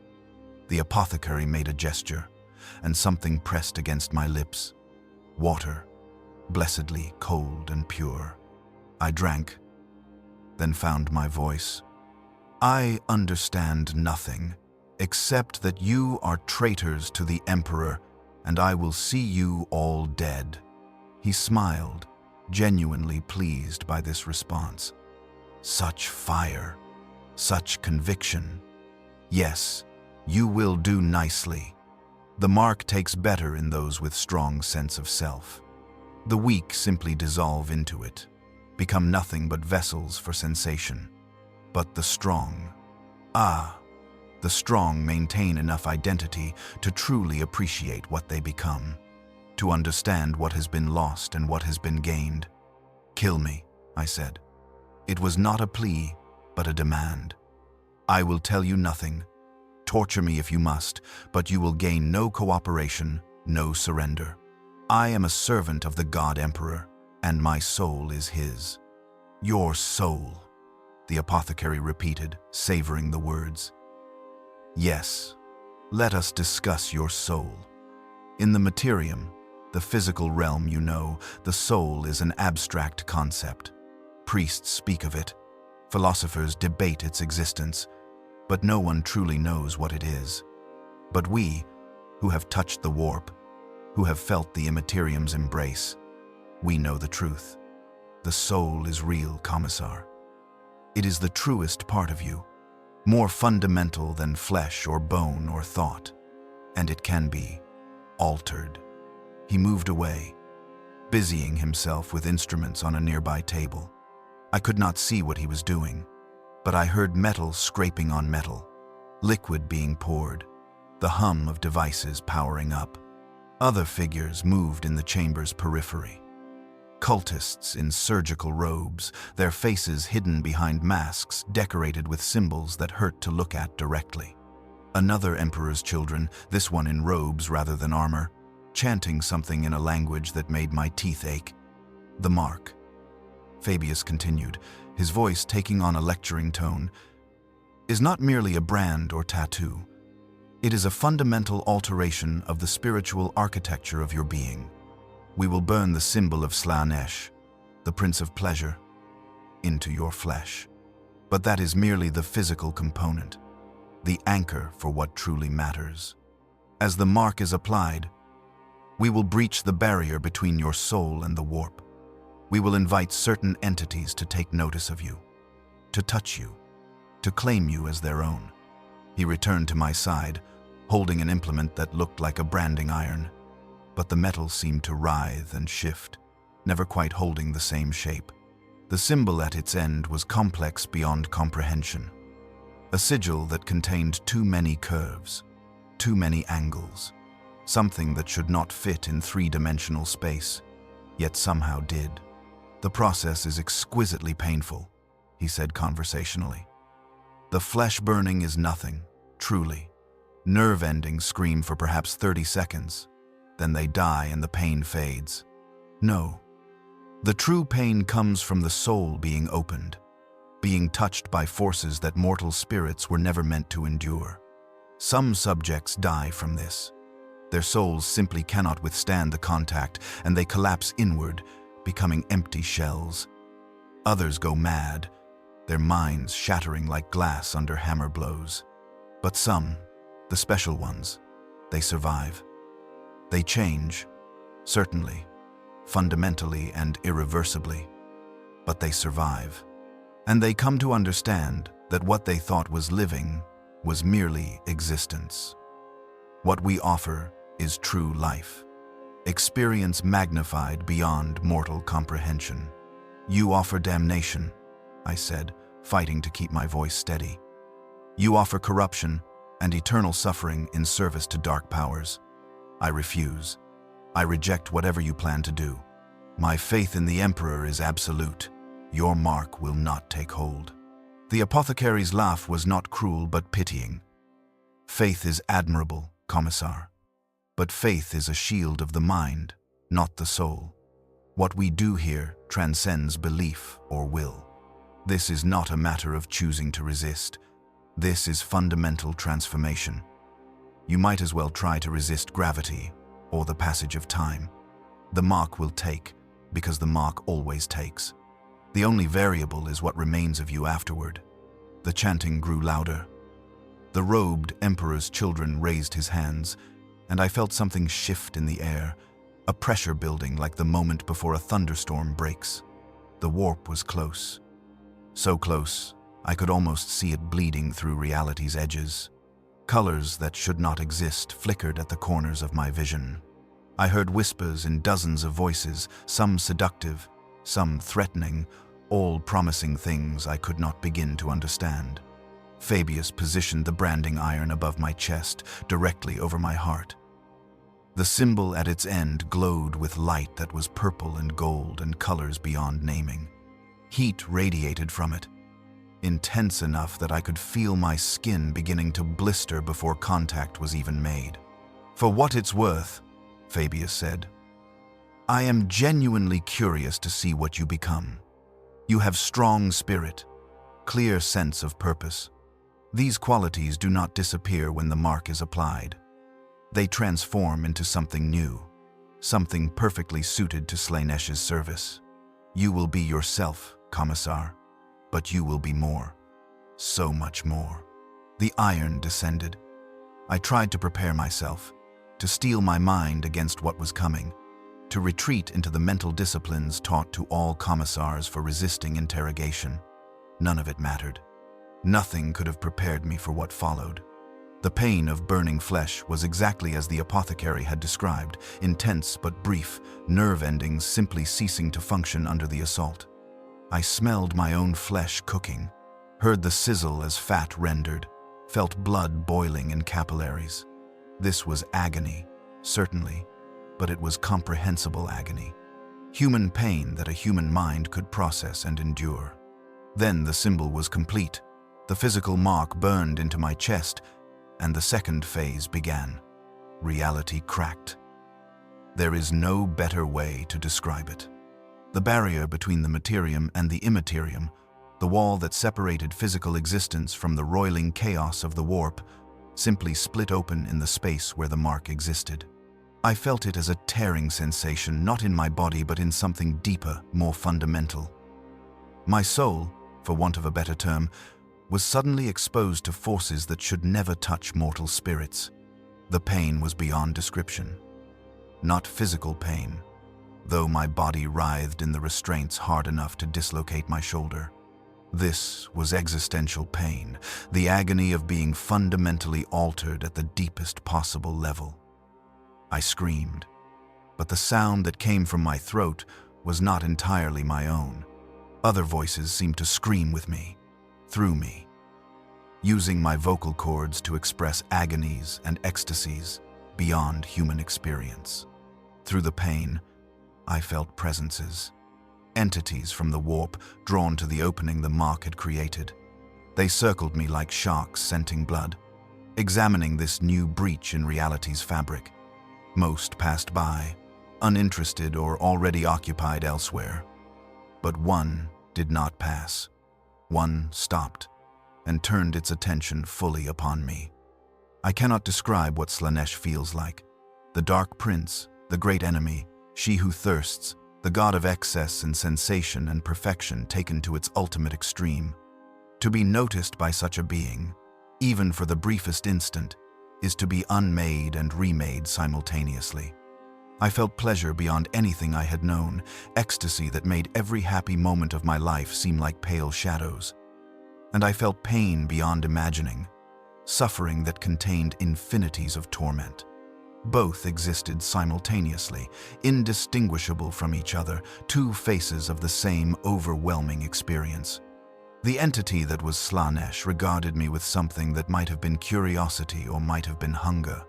The apothecary made a gesture, and something pressed against my lips. Water, blessedly cold and pure. I drank, then found my voice. "I understand nothing, except that you are traitors to the Emperor, and I will see you all dead." He smiled, genuinely pleased by this response. Such fire, such conviction. Yes, you will do nicely. The mark takes better in those with strong sense of self. The weak simply dissolve into it, become nothing but vessels for sensation. But the strong, the strong maintain enough identity to truly appreciate what they become, to understand what has been lost and what has been gained. Kill me, I said. It was not a plea, but a demand. I will tell you nothing. Torture me if you must, but you will gain no cooperation, no surrender. I am a servant of the God Emperor, and my soul is his. Your soul, the apothecary repeated, savoring the words. Yes, let us discuss your soul. In the materium, the physical realm, you know, the soul is an abstract concept. Priests speak of it, philosophers debate its existence, but no one truly knows what it is. But we, who have touched the warp, who have felt the immaterium's embrace, we know the truth. The soul is real, Commissar. It is the truest part of you, more fundamental than flesh or bone or thought, and it can be altered. He moved away, busying himself with instruments on a nearby table. I could not see what he was doing, but I heard metal scraping on metal, liquid being poured, the hum of devices powering up. Other figures moved in the chamber's periphery. Cultists in surgical robes, their faces hidden behind masks decorated with symbols that hurt to look at directly. Another emperor's children, this one in robes rather than armor, chanting something in a language that made my teeth ache. The mark. Fabius continued, his voice taking on a lecturing tone, is not merely a brand or tattoo. It is a fundamental alteration of the spiritual architecture of your being. We will burn the symbol of Slanesh, the Prince of Pleasure, into your flesh. But that is merely the physical component, the anchor for what truly matters. As the mark is applied, we will breach the barrier between your soul and the warp. We will invite certain entities to take notice of you, to touch you, to claim you as their own. He returned to my side, holding an implement that looked like a branding iron, but the metal seemed to writhe and shift, never quite holding the same shape. The symbol at its end was complex beyond comprehension, a sigil that contained too many curves, too many angles, something that should not fit in three-dimensional space, yet somehow did. The process is exquisitely painful, he said conversationally. The flesh burning is nothing, truly. Nerve endings scream for perhaps 30 seconds, then they die and the pain fades. No, the true pain comes from the soul being opened, being touched by forces that mortal spirits were never meant to endure. Some subjects die from this. Their souls simply cannot withstand the contact, and they collapse inward, becoming empty shells. Others go mad, their minds shattering like glass under hammer blows. But some, the special ones, they survive. They change, certainly, fundamentally and irreversibly, but they survive. And they come to understand that what they thought was living was merely existence. What we offer is true life, experience magnified beyond mortal comprehension. You offer damnation, I said, fighting to keep my voice steady. You offer corruption and eternal suffering in service to dark powers. I refuse. I reject whatever you plan to do. My faith in the Emperor is absolute. Your mark will not take hold. The apothecary's laugh was not cruel but pitying. Faith is admirable, Commissar. But faith is a shield of the mind, not the soul. What we do here transcends belief or will. This is not a matter of choosing to resist. This is fundamental transformation. You might as well try to resist gravity or the passage of time. The mark will take, because the mark always takes. The only variable is what remains of you afterward. The chanting grew louder. The robed emperor's children raised his hands, and I felt something shift in the air, a pressure building like the moment before a thunderstorm breaks. The warp was close. So close, I could almost see it bleeding through reality's edges. Colors that should not exist flickered at the corners of my vision. I heard whispers in dozens of voices, some seductive, some threatening, all promising things I could not begin to understand. Fabius positioned the branding iron above my chest, directly over my heart. The symbol at its end glowed with light that was purple and gold and colors beyond naming. Heat radiated from it, intense enough that I could feel my skin beginning to blister before contact was even made. "For what it's worth," Fabius said, "I am genuinely curious to see what you become. You have strong spirit, clear sense of purpose. These qualities do not disappear when the mark is applied. They transform into something new, something perfectly suited to Slanesh's service. You will be yourself, Commissar, but you will be more, so much more." The iron descended. I tried to prepare myself, to steel my mind against what was coming, to retreat into the mental disciplines taught to all commissars for resisting interrogation. None of it mattered. Nothing could have prepared me for what followed. The pain of burning flesh was exactly as the apothecary had described, intense but brief, nerve endings simply ceasing to function under the assault. I smelled my own flesh cooking, heard the sizzle as fat rendered, felt blood boiling in capillaries. This was agony, certainly, but it was comprehensible agony. Human pain that a human mind could process and endure. Then the symbol was complete. The physical mark burned into my chest, and the second phase began. Reality cracked. There is no better way to describe it. The barrier between the materium and the immaterium, the wall that separated physical existence from the roiling chaos of the warp, simply split open in the space where the mark existed. I felt it as a tearing sensation, not in my body but in something deeper, more fundamental. My soul, for want of a better term, was suddenly exposed to forces that should never touch mortal spirits. The pain was beyond description. Not physical pain, though my body writhed in the restraints hard enough to dislocate my shoulder. This was existential pain, the agony of being fundamentally altered at the deepest possible level. I screamed, but the sound that came from my throat was not entirely my own. Other voices seemed to scream with me, through me, using my vocal cords to express agonies and ecstasies beyond human experience. Through the pain, I felt presences, entities from the warp drawn to the opening the mark had created. They circled me like sharks scenting blood, examining this new breach in reality's fabric. Most passed by, uninterested or already occupied elsewhere. But one did not pass. One stopped and turned its attention fully upon me. I cannot describe what Slanesh feels like. The Dark Prince, the great enemy, she who thirsts, the god of excess and sensation and perfection taken to its ultimate extreme. To be noticed by such a being, even for the briefest instant, is to be unmade and remade simultaneously. I felt pleasure beyond anything I had known, ecstasy that made every happy moment of my life seem like pale shadows. And I felt pain beyond imagining, suffering that contained infinities of torment. Both existed simultaneously, indistinguishable from each other, two faces of the same overwhelming experience. The entity that was Slanesh regarded me with something that might have been curiosity or might have been hunger.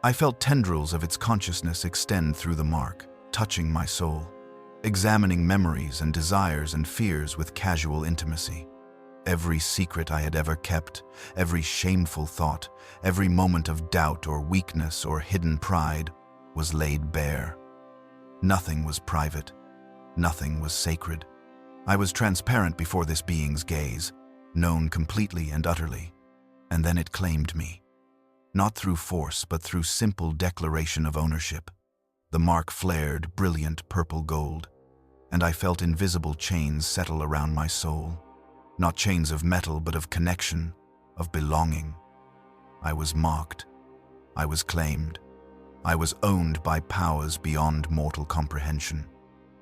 I felt tendrils of its consciousness extend through the mark, touching my soul, examining memories and desires and fears with casual intimacy. Every secret I had ever kept, every shameful thought, every moment of doubt or weakness or hidden pride was laid bare. Nothing was private, nothing was sacred. I was transparent before this being's gaze, known completely and utterly, and then it claimed me. Not through force, but through simple declaration of ownership. The mark flared brilliant purple gold, and I felt invisible chains settle around my soul. Not chains of metal, but of connection, of belonging. I was marked. I was claimed. I was owned by powers beyond mortal comprehension.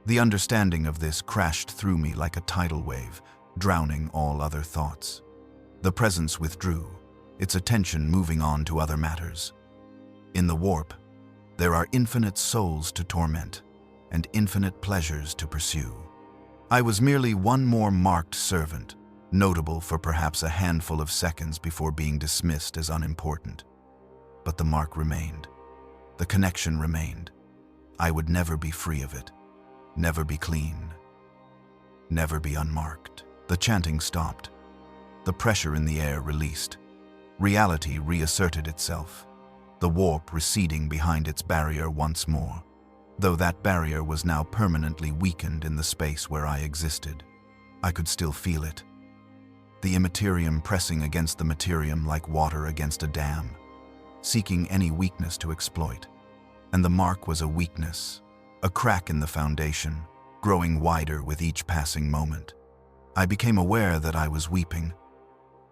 The understanding of this crashed through me like a tidal wave, drowning all other thoughts. The presence withdrew, its attention moving on to other matters. In the warp, there are infinite souls to torment and infinite pleasures to pursue. I was merely one more marked servant, notable for perhaps a handful of seconds before being dismissed as unimportant. But the mark remained. The connection remained. I would never be free of it, never be clean, never be unmarked. The chanting stopped. The pressure in the air released. Reality reasserted itself, the warp receding behind its barrier once more, though that barrier was now permanently weakened in the space where I existed. I could still feel it. The immaterium pressing against the materium like water against a dam, seeking any weakness to exploit. And the mark was a weakness, a crack in the foundation, growing wider with each passing moment. I became aware that I was weeping.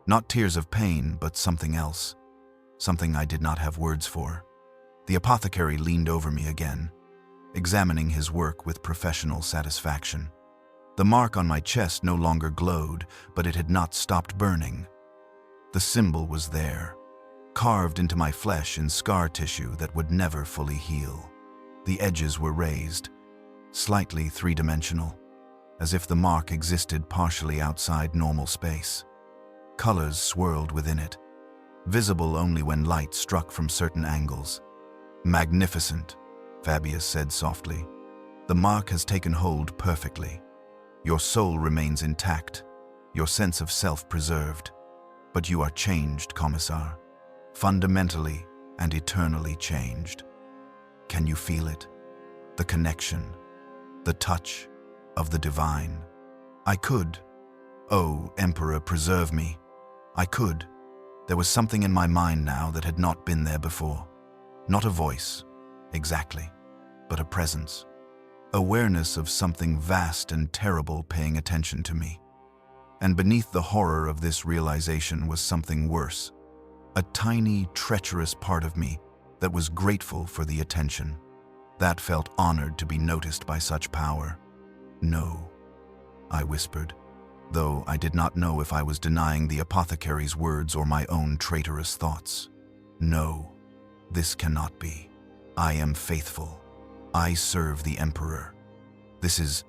Not tears of pain, but something else, something I did not have words for. The apothecary leaned over me again, examining his work with professional satisfaction. The mark on my chest no longer glowed, but it had not stopped burning. The symbol was there, carved into my flesh in scar tissue that would never fully heal. The edges were raised, slightly three-dimensional, as if the mark existed partially outside normal space. Colors swirled within it, visible only when light struck from certain angles. "Magnificent," Fabius said softly. "The mark has taken hold perfectly. Your soul remains intact, your sense of self preserved. But you are changed, Commissar. Fundamentally and eternally changed. Can you feel it? The connection, the touch of the divine." I could. Oh, Emperor, preserve me. I could. There was something in my mind now that had not been there before. Not a voice, exactly, but a presence. Awareness of something vast and terrible paying attention to me. And beneath the horror of this realization was something worse. A tiny, treacherous part of me that was grateful for the attention. That felt honored to be noticed by such power. "No," I whispered, though I did not know if I was denying the apothecary's words or my own traitorous thoughts. "No, this cannot be. I am faithful. I serve the Emperor. This is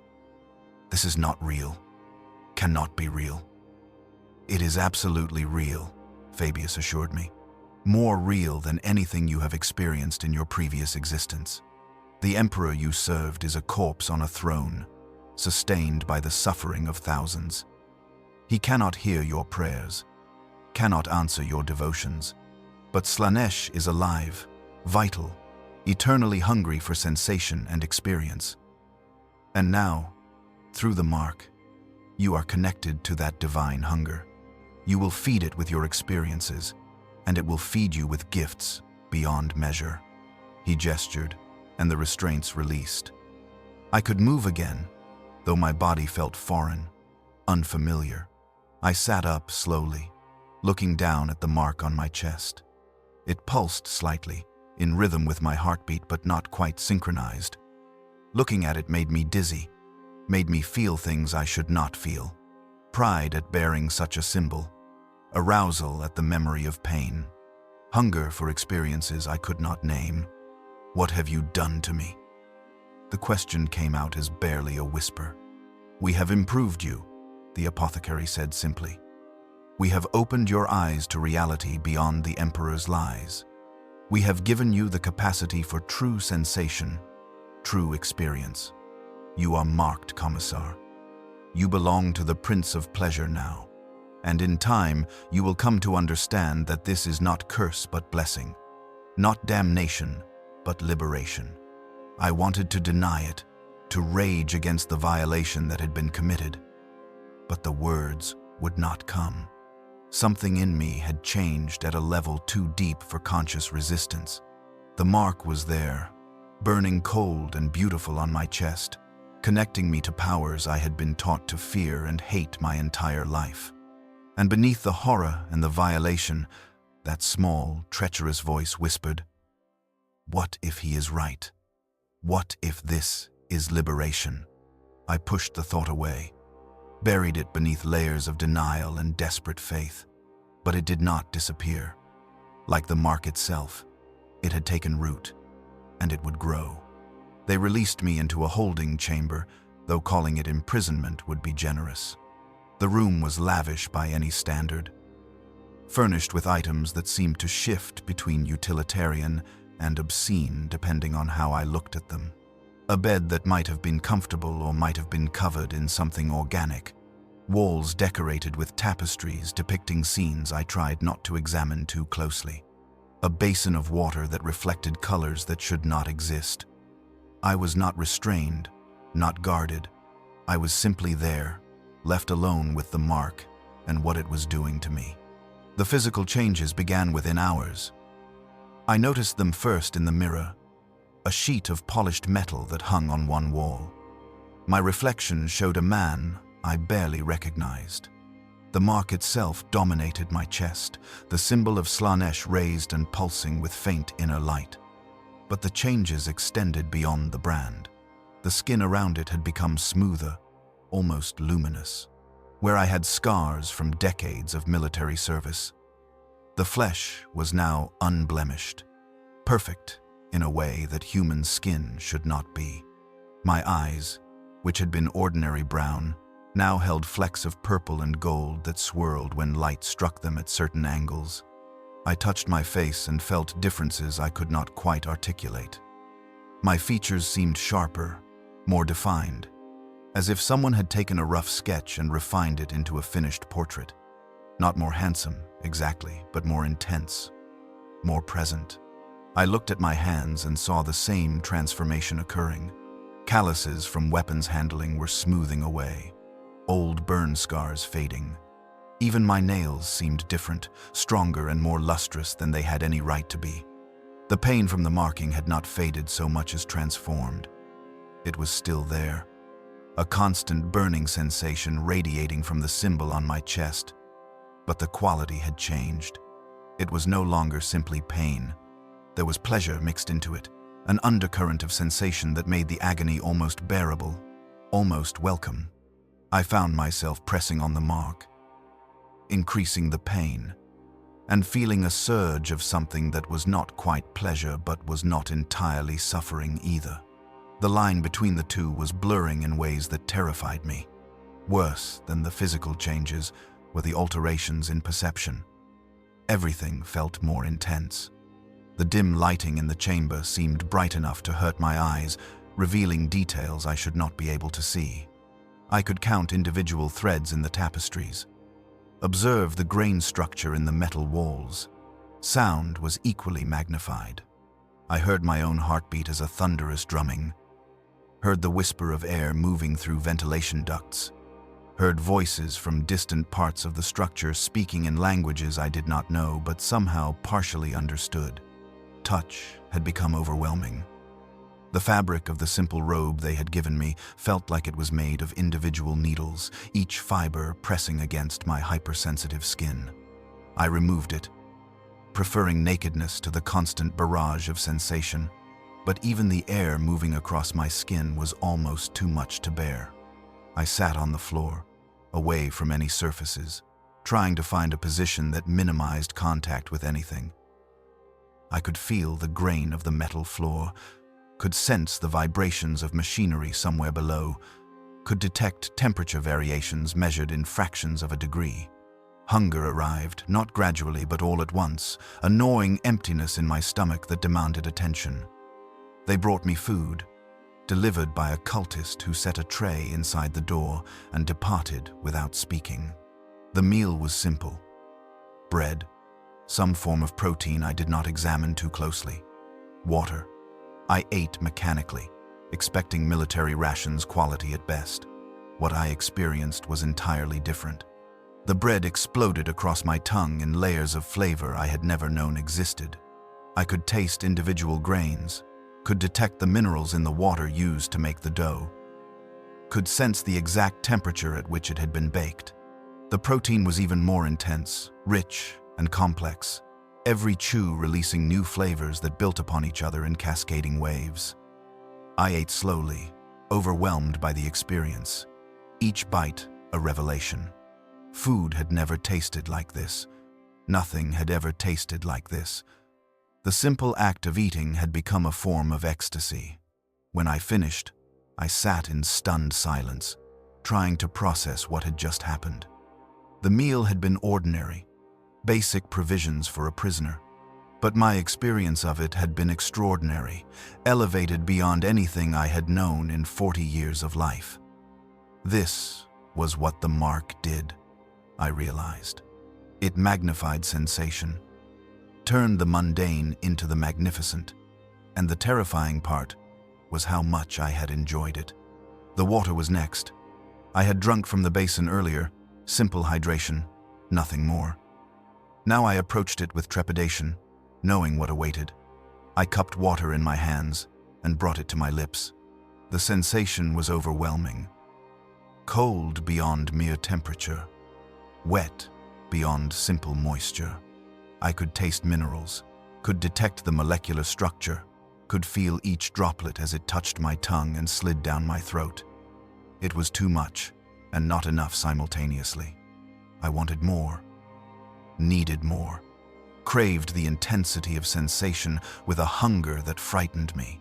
not real. Cannot be real." "It is absolutely real," Fabius assured me. "More real than anything you have experienced in your previous existence. The Emperor you served is a corpse on a throne, sustained by the suffering of thousands. He cannot hear your prayers, cannot answer your devotions. But Slaanesh is alive, vital, eternally hungry for sensation and experience. And now, through the mark, you are connected to that divine hunger. You will feed it with your experiences, and it will feed you with gifts beyond measure." He gestured, and the restraints released. I could move again, though my body felt foreign, unfamiliar. I sat up slowly, looking down at the mark on my chest. It pulsed slightly, in rhythm with my heartbeat but not quite synchronized. Looking at it made me dizzy, made me feel things I should not feel. Pride at bearing such a symbol, arousal at the memory of pain, hunger for experiences I could not name. "What have you done to me?" The question came out as barely a whisper. "We have improved you," the apothecary said simply. "We have opened your eyes to reality beyond the Emperor's lies. We have given you the capacity for true sensation, true experience. You are marked, Commissar. You belong to the Prince of Pleasure now. And in time, you will come to understand that this is not curse but blessing, not damnation but liberation. I wanted to deny it, to rage against the violation that had been committed. But the words would not come. Something in me had changed at a level too deep for conscious resistance. The mark was there, burning cold and beautiful on my chest, connecting me to powers I had been taught to fear and hate my entire life. And beneath the horror and the violation, that small, treacherous voice whispered, What if he is right? What if this is liberation? I pushed the thought away, buried it beneath layers of denial and desperate faith. But it did not disappear. Like the mark itself, it had taken root, and it would grow. They released me into a holding chamber, though calling it imprisonment would be generous. The room was lavish by any standard, furnished with items that seemed to shift between utilitarian and obscene depending on how I looked at them. A bed that might have been comfortable or might have been covered in something organic. Walls decorated with tapestries depicting scenes I tried not to examine too closely. A basin of water that reflected colors that should not exist. I was not restrained, not guarded. I was simply there, left alone with the mark and what it was doing to me. The physical changes began within hours. I noticed them first in the mirror, a sheet of polished metal that hung on one wall. My reflection showed a man I barely recognized. The mark itself dominated my chest, the symbol of Slanesh raised and pulsing with faint inner light. But the changes extended beyond the brand. The skin around it had become smoother, almost luminous. Where I had scars from decades of military service, the flesh was now unblemished, perfect in a way that human skin should not be. My eyes, which had been ordinary brown, now held flecks of purple and gold that swirled when light struck them at certain angles. I touched my face and felt differences I could not quite articulate. My features seemed sharper, more defined, as if someone had taken a rough sketch and refined it into a finished portrait. Not more handsome, exactly, but more intense, more present. I looked at my hands and saw the same transformation occurring. Calluses from weapons handling were smoothing away, old burn scars fading. Even my nails seemed different, stronger and more lustrous than they had any right to be. The pain from the marking had not faded so much as transformed. It was still there, a constant burning sensation radiating from the symbol on my chest. But the quality had changed. It was no longer simply pain. There was pleasure mixed into it, an undercurrent of sensation that made the agony almost bearable, almost welcome. I found myself pressing on the mark, increasing the pain, and feeling a surge of something that was not quite pleasure but was not entirely suffering either. The line between the two was blurring in ways that terrified me. Worse than the physical changes were the alterations in perception. Everything felt more intense. The dim lighting in the chamber seemed bright enough to hurt my eyes, revealing details I should not be able to see. I could count individual threads in the tapestries, observe the grain structure in the metal walls. Sound was equally magnified. I heard my own heartbeat as a thunderous drumming, heard the whisper of air moving through ventilation ducts, heard voices from distant parts of the structure speaking in languages I did not know but somehow partially understood. Touch had become overwhelming. The fabric of the simple robe they had given me felt like it was made of individual needles, each fiber pressing against my hypersensitive skin. I removed it, preferring nakedness to the constant barrage of sensation, but even the air moving across my skin was almost too much to bear. I sat on the floor, away from any surfaces, trying to find a position that minimized contact with anything. I could feel the grain of the metal floor, could sense the vibrations of machinery somewhere below, could detect temperature variations measured in fractions of a degree. Hunger arrived, not gradually but all at once, a gnawing emptiness in my stomach that demanded attention. They brought me food, delivered by a cultist who set a tray inside the door and departed without speaking. The meal was simple. Bread, some form of protein I did not examine too closely. Water. I ate mechanically, expecting military rations quality at best. What I experienced was entirely different. The bread exploded across my tongue in layers of flavor I had never known existed. I could taste individual grains, could detect the minerals in the water used to make the dough, could sense the exact temperature at which it had been baked. The protein was even more intense, rich, and complex. every chew releasing new flavors that built upon each other in cascading waves. I ate slowly, overwhelmed by the experience. Each bite a revelation. Food had never tasted like this. Nothing had ever tasted like this. The simple act of eating had become a form of ecstasy. When I finished, I sat in stunned silence, trying to process what had just happened. The meal had been ordinary, basic provisions for a prisoner. But my experience of it had been extraordinary, elevated beyond anything I had known in 40 years of life. This was what the mark did, I realized. It magnified sensation, turned the mundane into the magnificent, and the terrifying part was how much I had enjoyed it. The water was next. I had drunk from the basin earlier, simple hydration, nothing more. Now I approached it with trepidation, knowing what awaited. I cupped water in my hands and brought it to my lips. The sensation was overwhelming. Cold beyond mere temperature, wet beyond simple moisture. I could taste minerals, could detect the molecular structure, could feel each droplet as it touched my tongue and slid down my throat. It was too much, and not enough simultaneously. I wanted more, needed more, craved the intensity of sensation with a hunger that frightened me.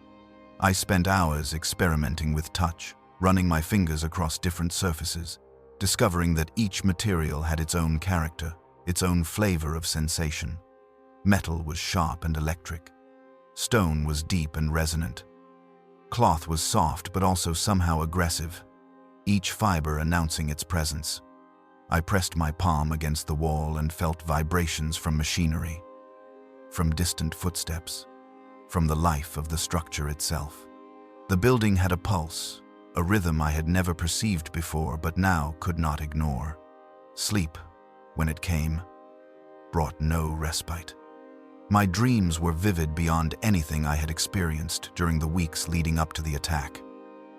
I spent hours experimenting with touch, running my fingers across different surfaces, discovering that each material had its own character, its own flavor of sensation. Metal was sharp and electric. Stone was deep and resonant. Cloth was soft but also somehow aggressive, each fiber announcing its presence. I pressed my palm against the wall and felt vibrations from machinery, from distant footsteps, from the life of the structure itself. The building had a pulse, a rhythm I had never perceived before but now could not ignore. Sleep, when it came, brought no respite. My dreams were vivid beyond anything I had experienced during the weeks leading up to the attack.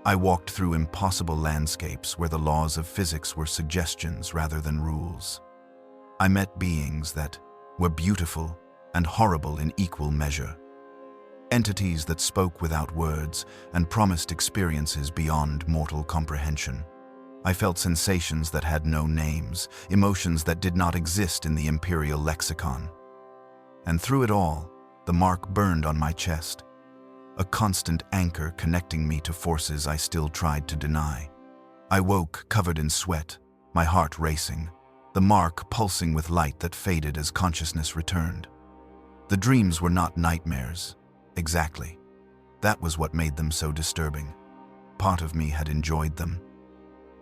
I walked through impossible landscapes where the laws of physics were suggestions rather than rules. I met beings that were beautiful and horrible in equal measure. Entities that spoke without words and promised experiences beyond mortal comprehension. I felt sensations that had no names, emotions that did not exist in the imperial lexicon. And through it all, the mark burned on my chest, a constant anchor connecting me to forces I still tried to deny. I woke covered in sweat, my heart racing, the mark pulsing with light that faded as consciousness returned. The dreams were not nightmares. Exactly. That was what made them so disturbing. Part of me had enjoyed them,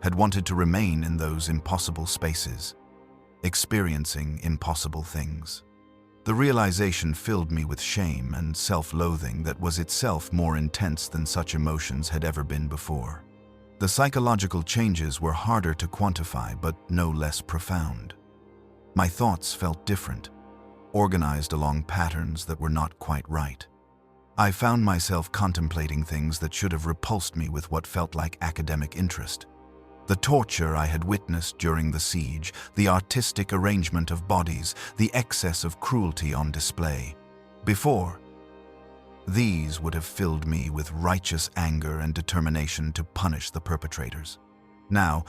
had wanted to remain in those impossible spaces, experiencing impossible things. The realization filled me with shame and self-loathing that was itself more intense than such emotions had ever been before. The psychological changes were harder to quantify but no less profound. My thoughts felt different, organized along patterns that were not quite right. I found myself contemplating things that should have repulsed me with what felt like academic interest. The torture I had witnessed during the siege, the artistic arrangement of bodies, the excess of cruelty on display. Before, these would have filled me with righteous anger and determination to punish the perpetrators. Now,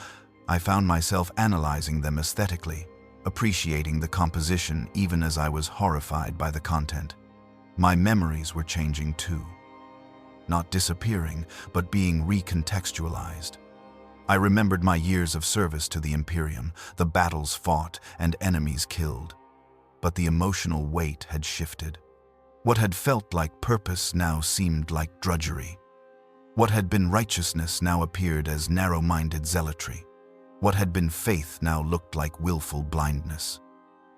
I found myself analyzing them aesthetically, appreciating the composition even as I was horrified by the content. My memories were changing too. Not disappearing, but being recontextualized. I remembered my years of service to the Imperium, the battles fought and enemies killed. But the emotional weight had shifted. What had felt like purpose now seemed like drudgery. What had been righteousness now appeared as narrow-minded zealotry. What had been faith now looked like willful blindness.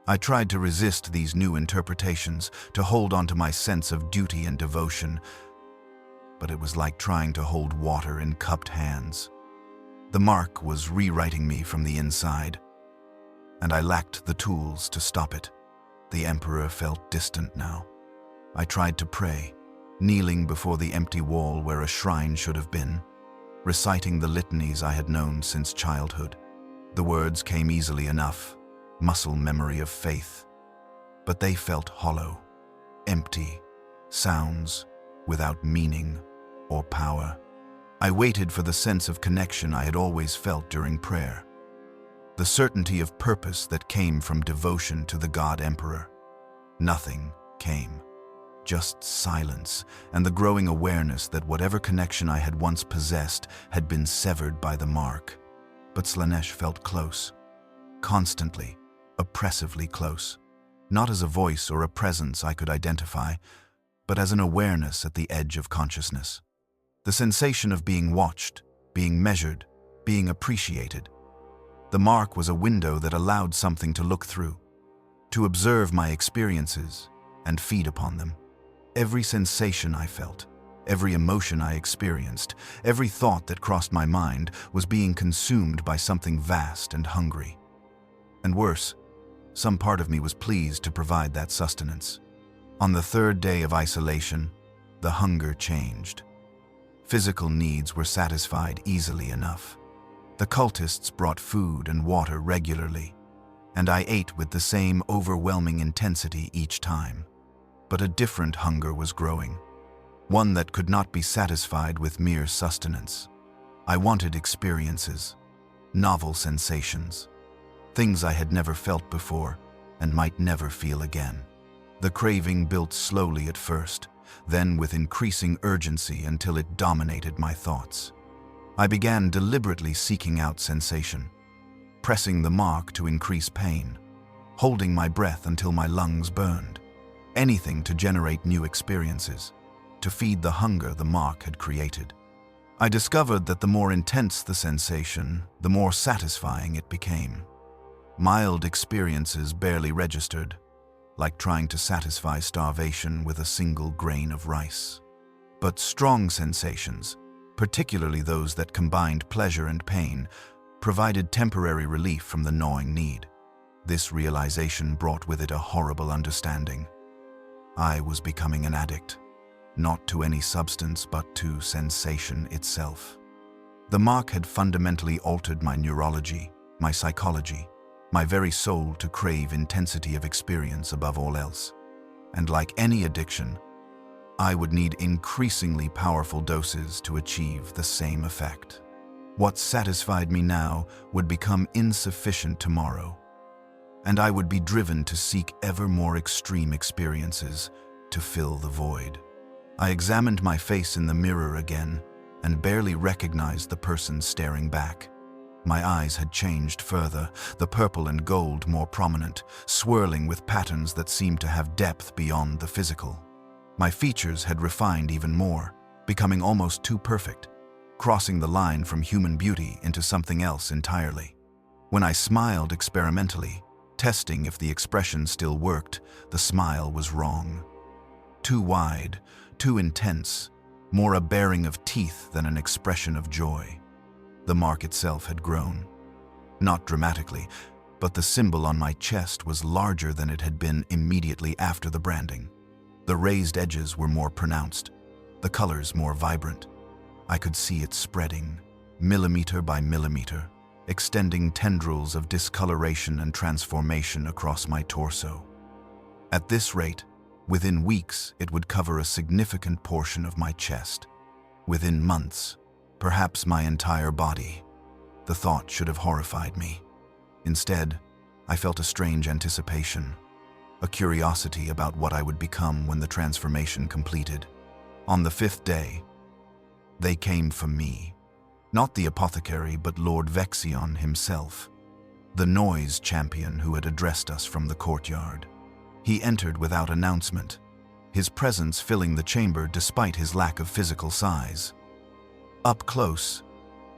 I tried to resist these new interpretations, to hold on to my sense of duty and devotion, but it was like trying to hold water in cupped hands. The mark was rewriting me from the inside, and I lacked the tools to stop it. The Emperor felt distant now. I tried to pray, kneeling before the empty wall where a shrine should have been, reciting the litanies I had known since childhood. The words came easily enough, muscle memory of faith. but they felt hollow, empty, sounds without meaning or power. I waited for the sense of connection I had always felt during prayer, the certainty of purpose that came from devotion to the God Emperor. Nothing came, just silence and the growing awareness that whatever connection I had once possessed had been severed by the mark. But Slaanesh felt close, constantly, oppressively close, not as a voice or a presence I could identify, but as an awareness at the edge of consciousness. The sensation of being watched, being measured, being appreciated. The mark was a window that allowed something to look through, to observe my experiences and feed upon them. Every sensation I felt, every emotion I experienced, every thought that crossed my mind was being consumed by something vast and hungry. And worse, some part of me was pleased to provide that sustenance. On the third day of isolation, the hunger changed. Physical needs were satisfied easily enough. The cultists brought food and water regularly, and I ate with the same overwhelming intensity each time. But a different hunger was growing, one that could not be satisfied with mere sustenance. I wanted experiences, novel sensations, things I had never felt before and might never feel again. The craving built slowly at first, then with increasing urgency until it dominated my thoughts. I began deliberately seeking out sensation, pressing the mark to increase pain, holding my breath until my lungs burned. Anything to generate new experiences, to feed the hunger the mark had created. I discovered that the more intense the sensation, the more satisfying it became. Mild experiences barely registered, like trying to satisfy starvation with a single grain of rice. But strong sensations, particularly those that combined pleasure and pain, provided temporary relief from the gnawing need. This realization brought with it a horrible understanding. I was becoming an addict, not to any substance but to sensation itself. The mark had fundamentally altered my neurology, my psychology, my very soul to crave intensity of experience above all else. And like any addiction, I would need increasingly powerful doses to achieve the same effect. What satisfied me now would become insufficient tomorrow, and I would be driven to seek ever more extreme experiences to fill the void. I examined my face in the mirror again and barely recognized the person staring back. My eyes had changed further, the purple and gold more prominent, swirling with patterns that seemed to have depth beyond the physical. My features had refined even more, becoming almost too perfect, crossing the line from human beauty into something else entirely. When I smiled experimentally, testing if the expression still worked, the smile was wrong. Too wide, too intense, more a baring of teeth than an expression of joy. The mark itself had grown. Not dramatically, but the symbol on my chest was larger than it had been immediately after the branding. The raised edges were more pronounced, the colors more vibrant. I could see it spreading, millimeter by millimeter, extending tendrils of discoloration and transformation across my torso. At this rate, within weeks, it would cover a significant portion of my chest. Within months, perhaps my entire body. The thought should have horrified me. Instead, I felt a strange anticipation, a curiosity about what I would become when the transformation completed. On the 5th day, they came for me. Not the apothecary, but Lord Vexion himself, the noise champion who had addressed us from the courtyard. He entered without announcement, his presence filling the chamber despite his lack of physical size. Up close,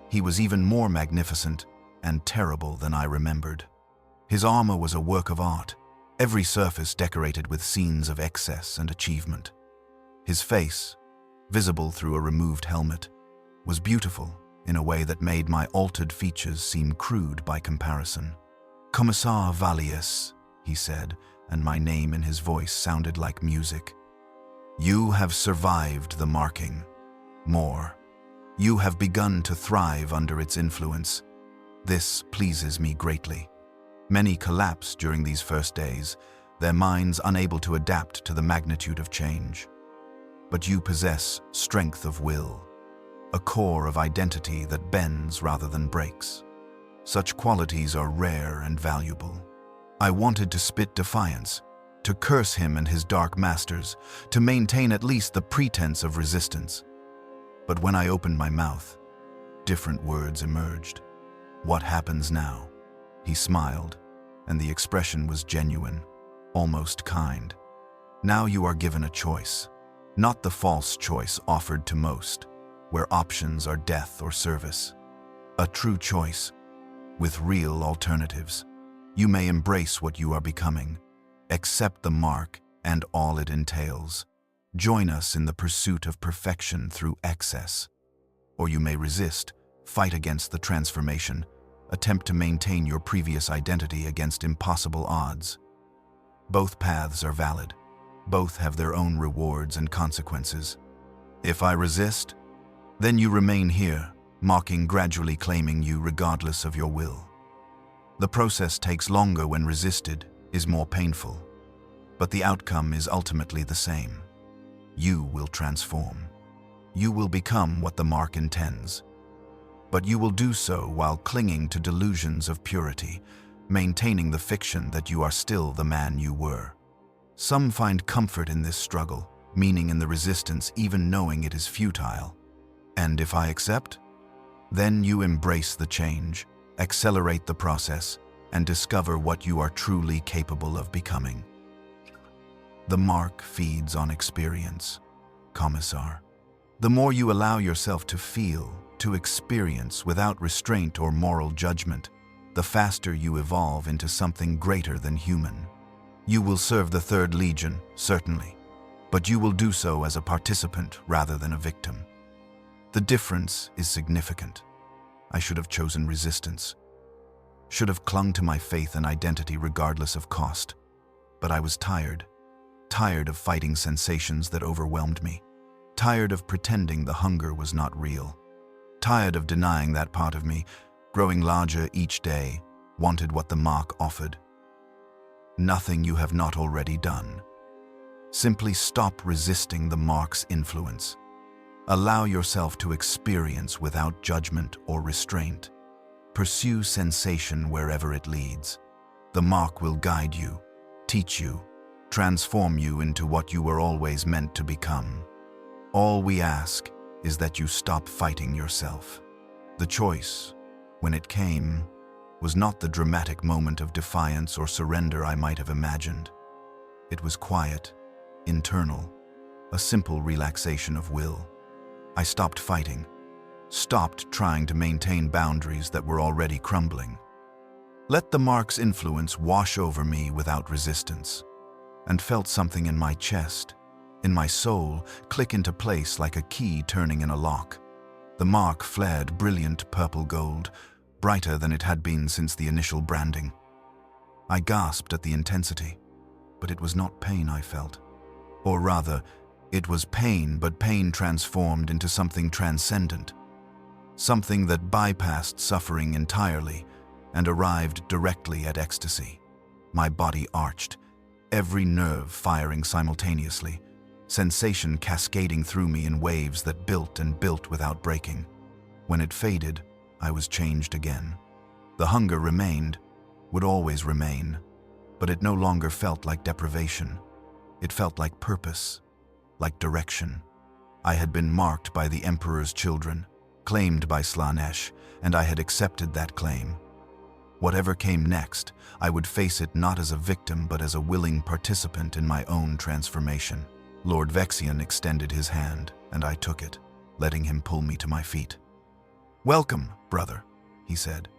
he was even more magnificent and terrible than I remembered. His armor was a work of art, every surface decorated with scenes of excess and achievement. His face, visible through a removed helmet, was beautiful in a way that made my altered features seem crude by comparison. "Commissar Valius," he said, and my name in his voice sounded like music. "You have survived the marking. More, you have begun to thrive under its influence. This pleases me greatly. Many collapsed during these first days, their minds unable to adapt to the magnitude of change. But you possess strength of will, a core of identity that bends rather than breaks. Such qualities are rare and valuable. I wanted to spit defiance, to curse him and his dark masters, to maintain at least the pretense of resistance. But when I opened my mouth, different words emerged. "What happens now?" He smiled, and the expression was genuine, almost kind. "Now you are given a choice, not the false choice offered to most, where options are death or service. A true choice, with real alternatives. You may embrace what you are becoming, accept the mark and all it entails. Join us in the pursuit of perfection through excess. Or you may resist, fight against the transformation, attempt to maintain your previous identity against impossible odds. Both paths are valid. Both have their own rewards and consequences. If I resist, then you remain here, mocking, gradually claiming you regardless of your will. The process takes longer when resisted, is more painful, but the outcome is ultimately the same. You will transform. You will become what the mark intends. But you will do so while clinging to delusions of purity, maintaining the fiction that you are still the man you were. Some find comfort in this struggle, meaning in the resistance even knowing it is futile. And if I accept, then you embrace the change, accelerate the process, and discover what you are truly capable of becoming. The mark feeds on experience, Commissar. The more you allow yourself to feel, to experience without restraint or moral judgment, the faster you evolve into something greater than human. You will serve the Third Legion, certainly, but you will do so as a participant rather than a victim. The difference is significant. I should have chosen resistance, should have clung to my faith and identity regardless of cost. But I was tired of fighting sensations that overwhelmed me, tired of pretending the hunger was not real, tired of denying that part of me, growing larger each day, wanted what the mark offered. Nothing you have not already done. Simply stop resisting the mark's influence. Allow yourself to experience without judgment or restraint. Pursue sensation wherever it leads. The mark will guide you, teach you, transform you into what you were always meant to become. All we ask is that you stop fighting yourself. The choice, when it came, was not the dramatic moment of defiance or surrender I might have imagined. It was quiet, internal, a simple relaxation of will. I stopped fighting, stopped trying to maintain boundaries that were already crumbling. Let the mark's influence wash over me without resistance, and felt something in my chest, in my soul, click into place like a key turning in a lock. The mark flared brilliant purple gold, brighter than it had been since the initial branding. I gasped at the intensity, but it was not pain I felt. Or rather, it was pain, but pain transformed into something transcendent. Something that bypassed suffering entirely and arrived directly at ecstasy. My body arched, every nerve firing simultaneously, sensation cascading through me in waves that built and built without breaking. When it faded, I was changed again. The hunger remained, would always remain, but it no longer felt like deprivation. It felt like purpose, like direction. I had been marked by the Emperor's children, claimed by Slaanesh, and I had accepted that claim. Whatever came next, I would face it not as a victim but as a willing participant in my own transformation. Lord Vexian extended his hand, and I took it, letting him pull me to my feet. "Welcome, brother," he said.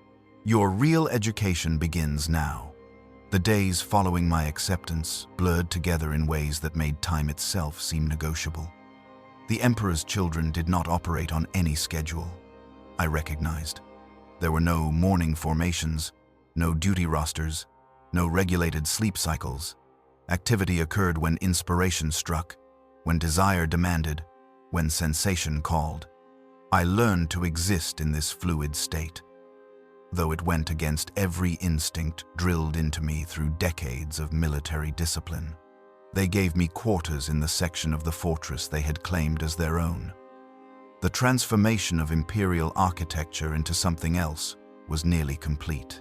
"Your real education begins now." The days following my acceptance blurred together in ways that made time itself seem negotiable. The Emperor's children did not operate on any schedule, I recognized. There were no morning formations, no duty rosters, no regulated sleep cycles. Activity occurred when inspiration struck, when desire demanded, when sensation called. I learned to exist in this fluid state. though it went against every instinct drilled into me through decades of military discipline. They gave me quarters in the section of the fortress they had claimed as their own. The transformation of imperial architecture into something else was nearly complete.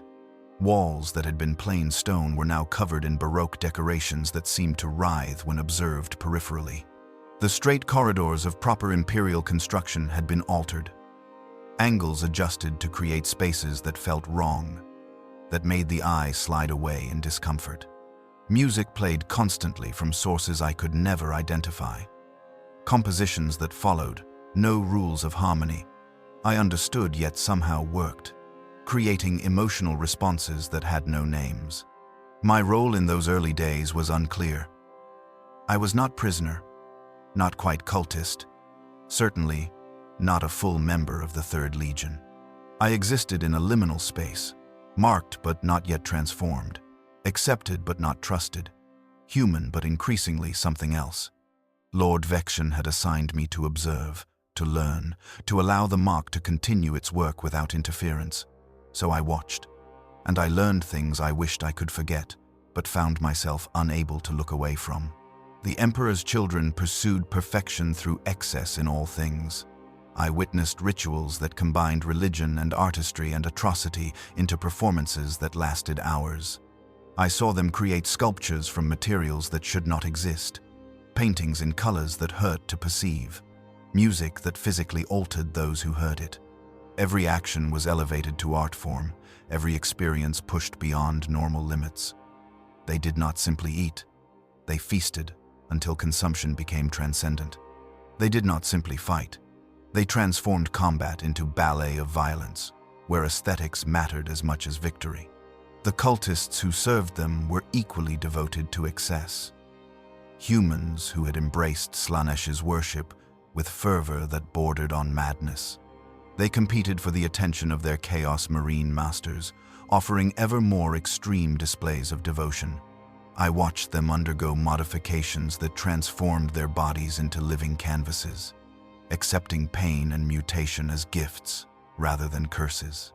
Walls that had been plain stone were now covered in Baroque decorations that seemed to writhe when observed peripherally. The straight corridors of proper imperial construction had been altered. Angles adjusted to create spaces that felt wrong, that made the eye slide away in discomfort. Music played constantly from sources I could never identify. Compositions that followed, no rules of harmony. I understood yet somehow worked, creating emotional responses that had no names. My role in those early days was unclear. I was not prisoner, not quite cultist, certainly not a full member of the Third Legion. I existed in a liminal space, marked but not yet transformed, accepted but not trusted, human but increasingly something else. Lord Vection had assigned me to observe, to learn, to allow the mark to continue its work without interference. So I watched, and I learned things I wished I could forget, but found myself unable to look away from. The Emperor's children pursued perfection through excess in all things. I witnessed rituals that combined religion and artistry and atrocity into performances that lasted hours. I saw them create sculptures from materials that should not exist, paintings in colors that hurt to perceive, music that physically altered those who heard it. Every action was elevated to art form, every experience pushed beyond normal limits. They did not simply eat, they feasted until consumption became transcendent. They did not simply fight, they transformed combat into ballet of violence, where aesthetics mattered as much as victory. The cultists who served them were equally devoted to excess. Humans who had embraced Slaaneş's worship with fervor that bordered on madness. They competed for the attention of their Chaos Marine masters, offering ever more extreme displays of devotion. I watched them undergo modifications that transformed their bodies into living canvases, accepting pain and mutation as gifts rather than curses.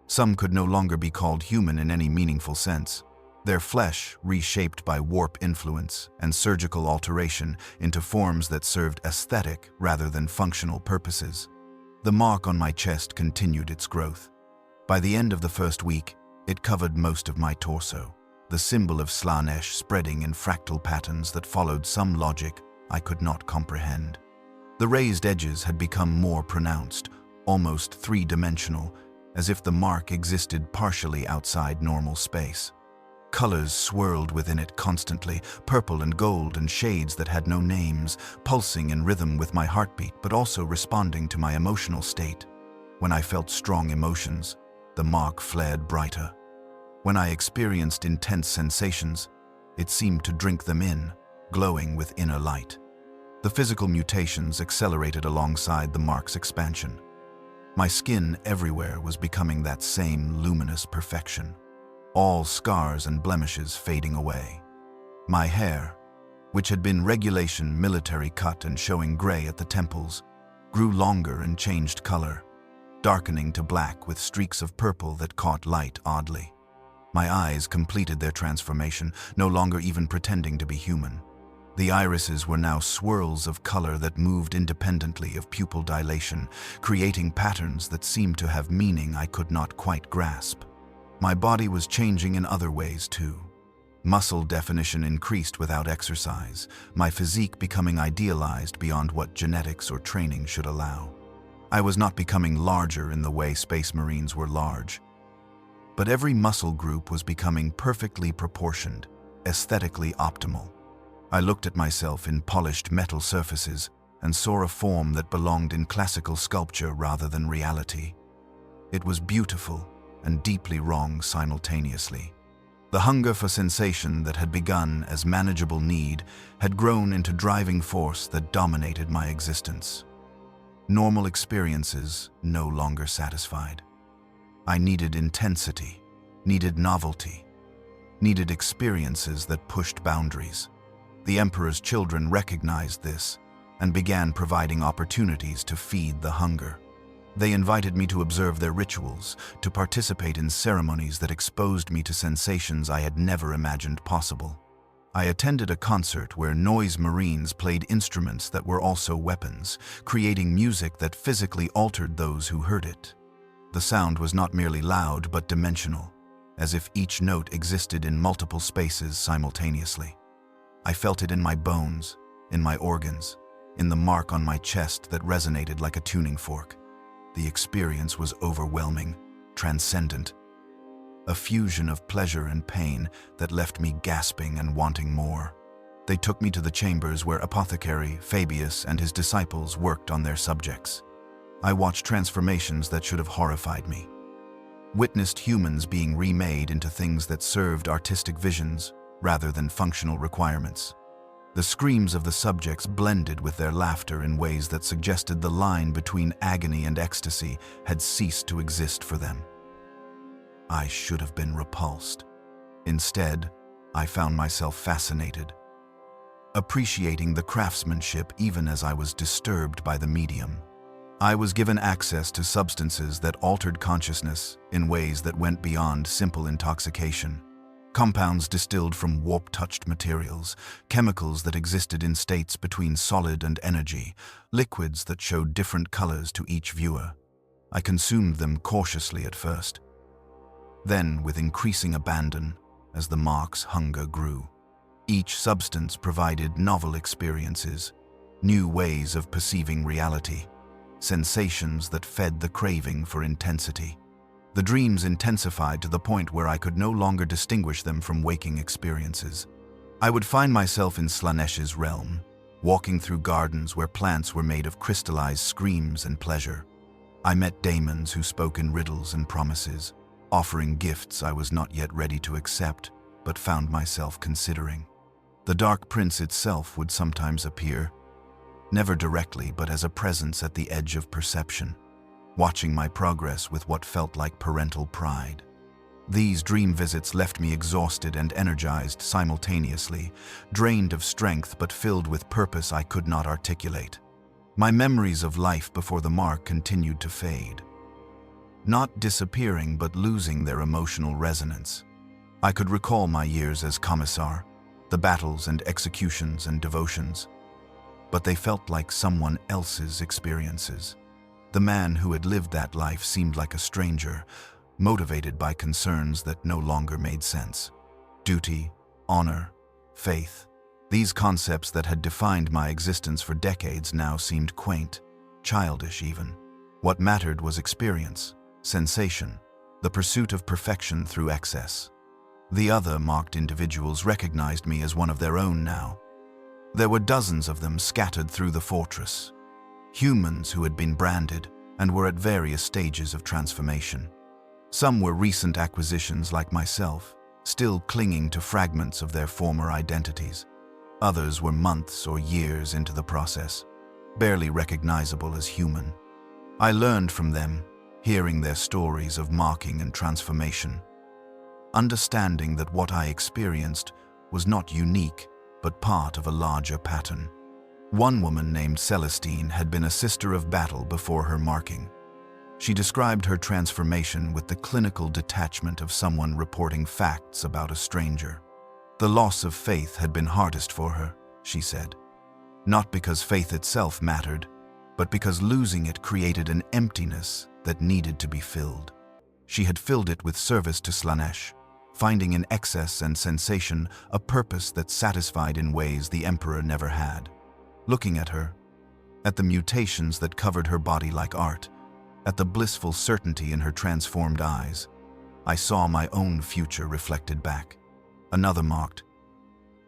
Some could no longer be called human in any meaningful sense, their flesh reshaped by warp influence and surgical alteration into forms that served aesthetic rather than functional purposes. The mark on my chest continued its growth. By the end of the first week, it covered most of my torso, the symbol of Slaaneş spreading in fractal patterns that followed some logic I could not comprehend. The raised edges had become more pronounced, almost three-dimensional, as if the mark existed partially outside normal space. Colors swirled within it constantly, purple and gold and shades that had no names, pulsing in rhythm with my heartbeat but also responding to my emotional state. When I felt strong emotions, the mark flared brighter. When I experienced intense sensations, it seemed to drink them in, glowing with inner light. The physical mutations accelerated alongside the mark's expansion. My skin everywhere was becoming that same luminous perfection, all scars and blemishes fading away. My hair, which had been regulation military cut and showing gray at the temples, grew longer and changed color, darkening to black with streaks of purple that caught light oddly. My eyes completed their transformation, no longer even pretending to be human. The irises were now swirls of color that moved independently of pupil dilation, creating patterns that seemed to have meaning I could not quite grasp. My body was changing in other ways too. Muscle definition increased without exercise, my physique becoming idealized beyond what genetics or training should allow. I was not becoming larger in the way Space Marines were large, but every muscle group was becoming perfectly proportioned, aesthetically optimal. I looked at myself in polished metal surfaces and saw a form that belonged in classical sculpture rather than reality. It was beautiful and deeply wrong simultaneously. The hunger for sensation that had begun as manageable need had grown into driving force that dominated my existence. Normal experiences no longer satisfied. I needed intensity, needed novelty, needed experiences that pushed boundaries. The Emperor's children recognized this and began providing opportunities to feed the hunger. They invited me to observe their rituals, to participate in ceremonies that exposed me to sensations I had never imagined possible. I attended a concert where noise marines played instruments that were also weapons, creating music that physically altered those who heard it. The sound was not merely loud but dimensional, as if each note existed in multiple spaces simultaneously. I felt it in my bones, in my organs, in the mark on my chest that resonated like a tuning fork. The experience was overwhelming, transcendent, a fusion of pleasure and pain that left me gasping and wanting more. They took me to the chambers where Apothecary Fabius and his disciples worked on their subjects. I watched transformations that should have horrified me. Witnessed humans being remade into things that served artistic visions rather than functional requirements. The screams of the subjects blended with their laughter in ways that suggested the line between agony and ecstasy had ceased to exist for them. I should have been repulsed. Instead, I found myself fascinated, appreciating the craftsmanship even as I was disturbed by the medium. I was given access to substances that altered consciousness in ways that went beyond simple intoxication. Compounds distilled from warp-touched materials, chemicals that existed in states between solid and energy, liquids that showed different colors to each viewer. I consumed them cautiously at first. Then, with increasing abandon, as the mark's hunger grew. Each substance provided novel experiences, new ways of perceiving reality, sensations that fed the craving for intensity. The dreams intensified to the point where I could no longer distinguish them from waking experiences. I would find myself in Slanesh's realm, walking through gardens where plants were made of crystallized screams and pleasure. I met daemons who spoke in riddles and promises, offering gifts I was not yet ready to accept, but found myself considering. The Dark Prince itself would sometimes appear, never directly but as a presence at the edge of perception, watching my progress with what felt like parental pride. These dream visits left me exhausted and energized simultaneously, drained of strength but filled with purpose I could not articulate. My memories of life before the mark continued to fade, not disappearing but losing their emotional resonance. I could recall my years as commissar, the battles and executions and devotions, but they felt like someone else's experiences. The man who had lived that life seemed like a stranger, motivated by concerns that no longer made sense. Duty, honor, faith. These concepts that had defined my existence for decades now seemed quaint, childish even. What mattered was experience, sensation, the pursuit of perfection through excess. The other marked individuals recognized me as one of their own now. There were dozens of them scattered through the fortress. Humans who had been branded and were at various stages of transformation. Some were recent acquisitions like myself, still clinging to fragments of their former identities. Others were months or years into the process, barely recognizable as human. I learned from them, hearing their stories of marking and transformation, understanding that what I experienced was not unique, but part of a larger pattern. One woman named Celestine had been a sister of battle before her marking. She described her transformation with the clinical detachment of someone reporting facts about a stranger. The loss of faith had been hardest for her, she said. Not because faith itself mattered, but because losing it created an emptiness that needed to be filled. She had filled it with service to Slanesh, finding in excess and sensation a purpose that satisfied in ways the Emperor never had. Looking at her, at the mutations that covered her body like art, at the blissful certainty in her transformed eyes, I saw my own future reflected back. Another marked.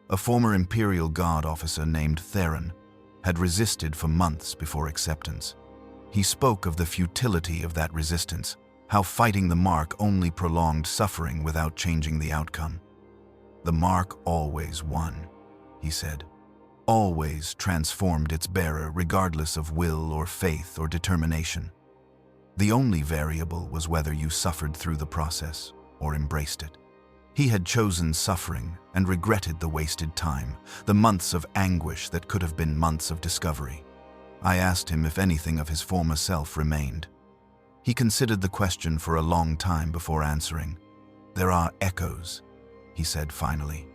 A former Imperial Guard officer named Theron had resisted for months before acceptance. He spoke of the futility of that resistance, how fighting the mark only prolonged suffering without changing the outcome. The mark always won, he said. Always transformed its bearer regardless of will or faith or determination. The only variable was whether you suffered through the process or embraced it. He had chosen suffering and regretted the wasted time, the months of anguish that could have been months of discovery. I asked him if anything of his former self remained. He considered the question for a long time before answering. "There are echoes," he said finally.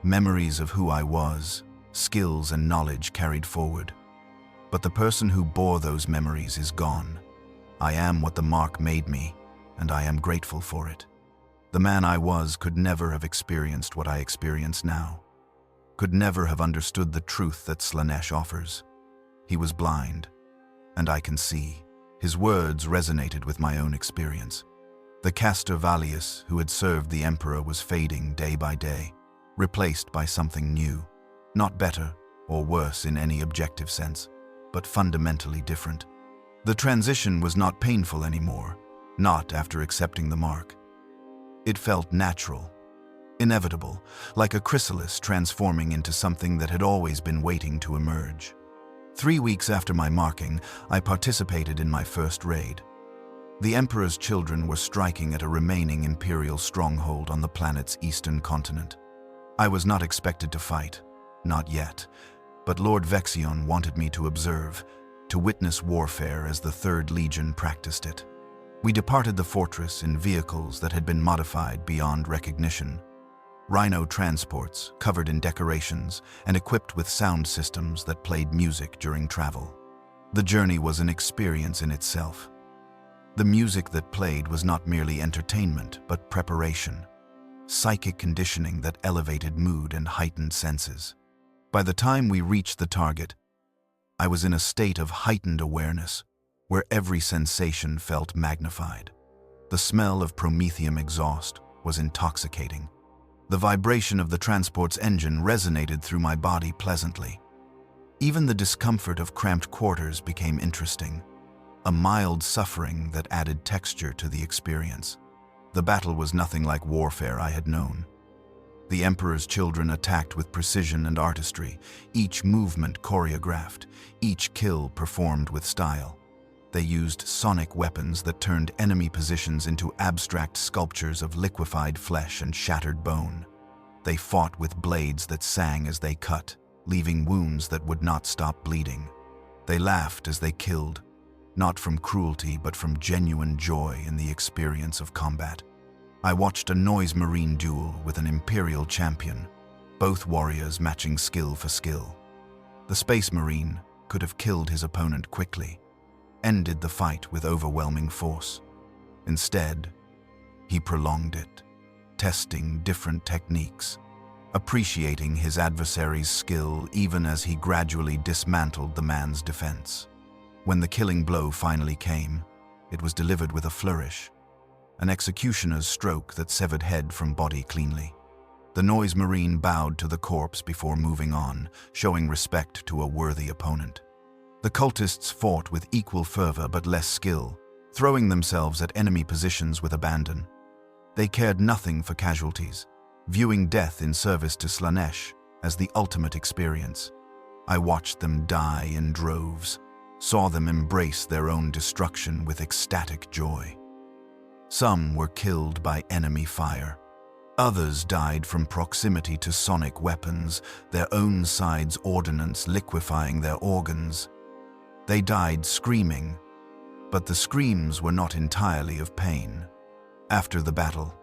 "Memories of who I was, skills and knowledge carried forward. But the person who bore those memories is gone. I am what the mark made me, and I am grateful for it. The man I was could never have experienced what I experience now, could never have understood the truth that Slaanesh offers. He was blind, and I can see." His words resonated with my own experience. The Castor Valius who had served the Emperor was fading day by day, replaced by something new, not better or worse in any objective sense, but fundamentally different. The transition was not painful anymore, not after accepting the mark. It felt natural, inevitable, like a chrysalis transforming into something that had always been waiting to emerge. 3 weeks after my marking, I participated in my first raid. The Emperor's children were striking at a remaining Imperial stronghold on the planet's eastern continent. I was not expected to fight, not yet, but Lord Vexion wanted me to observe, to witness warfare as the Third Legion practiced it. We departed the fortress in vehicles that had been modified beyond recognition. Rhino transports, covered in decorations and equipped with sound systems that played music during travel. The journey was an experience in itself. The music that played was not merely entertainment, but preparation, psychic conditioning that elevated mood and heightened senses. By the time we reached the target, I was in a state of heightened awareness, where every sensation felt magnified. The smell of promethium exhaust was intoxicating. The vibration of the transport's engine resonated through my body pleasantly. Even the discomfort of cramped quarters became interesting, a mild suffering that added texture to the experience. The battle was nothing like warfare I had known. The Emperor's children attacked with precision and artistry, each movement choreographed, each kill performed with style. They used sonic weapons that turned enemy positions into abstract sculptures of liquefied flesh and shattered bone. They fought with blades that sang as they cut, leaving wounds that would not stop bleeding. They laughed as they killed, not from cruelty but from genuine joy in the experience of combat. I watched a noise marine duel with an Imperial champion, both warriors matching skill for skill. The Space Marine could have killed his opponent quickly, ended the fight with overwhelming force. Instead, he prolonged it, testing different techniques, appreciating his adversary's skill even as he gradually dismantled the man's defense. When the killing blow finally came, it was delivered with a flourish, an executioner's stroke that severed head from body cleanly. The noise marine bowed to the corpse before moving on, showing respect to a worthy opponent. The cultists fought with equal fervor but less skill, throwing themselves at enemy positions with abandon. They cared nothing for casualties, viewing death in service to Slaanesh as the ultimate experience. I watched them die in droves, saw them embrace their own destruction with ecstatic joy. Some were killed by enemy fire. Others died from proximity to sonic weapons, their own side's ordnance liquefying their organs. They died screaming, but the screams were not entirely of pain. After the battle,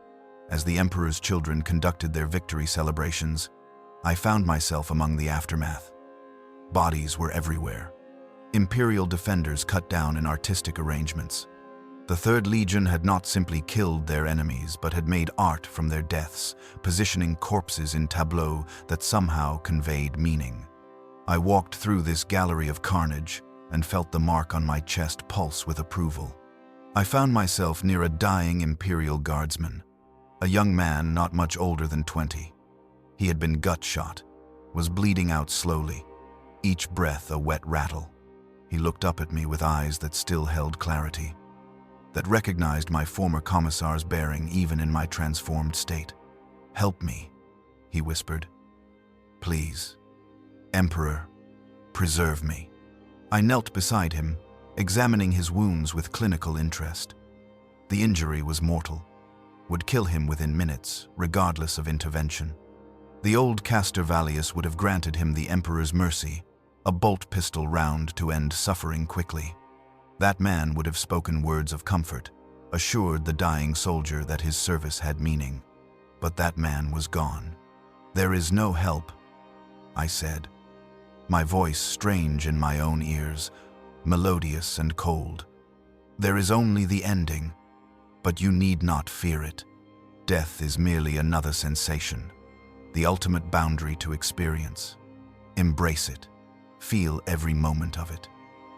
as the Emperor's children conducted their victory celebrations, I found myself among the aftermath. Bodies were everywhere. Imperial defenders cut down in artistic arrangements. The Third Legion had not simply killed their enemies, but had made art from their deaths, positioning corpses in tableaux that somehow conveyed meaning. I walked through this gallery of carnage and felt the mark on my chest pulse with approval. I found myself near a dying Imperial guardsman, a young man not much older than 20. He had been gut-shot, was bleeding out slowly, each breath a wet rattle. He looked up at me with eyes that still held clarity, that recognized my former commissar's bearing even in my transformed state. "Help me," he whispered. "Please. Emperor, preserve me." I knelt beside him, examining his wounds with clinical interest. The injury was mortal, would kill him within minutes, regardless of intervention. The old Castor Valius would have granted him the Emperor's mercy, a bolt pistol round to end suffering quickly. That man would have spoken words of comfort, assured the dying soldier that his service had meaning. But that man was gone. "There is no help," I said, my voice strange in my own ears, melodious and cold. "There is only the ending, but you need not fear it. Death is merely another sensation, the ultimate boundary to experience. Embrace it. Feel every moment of it.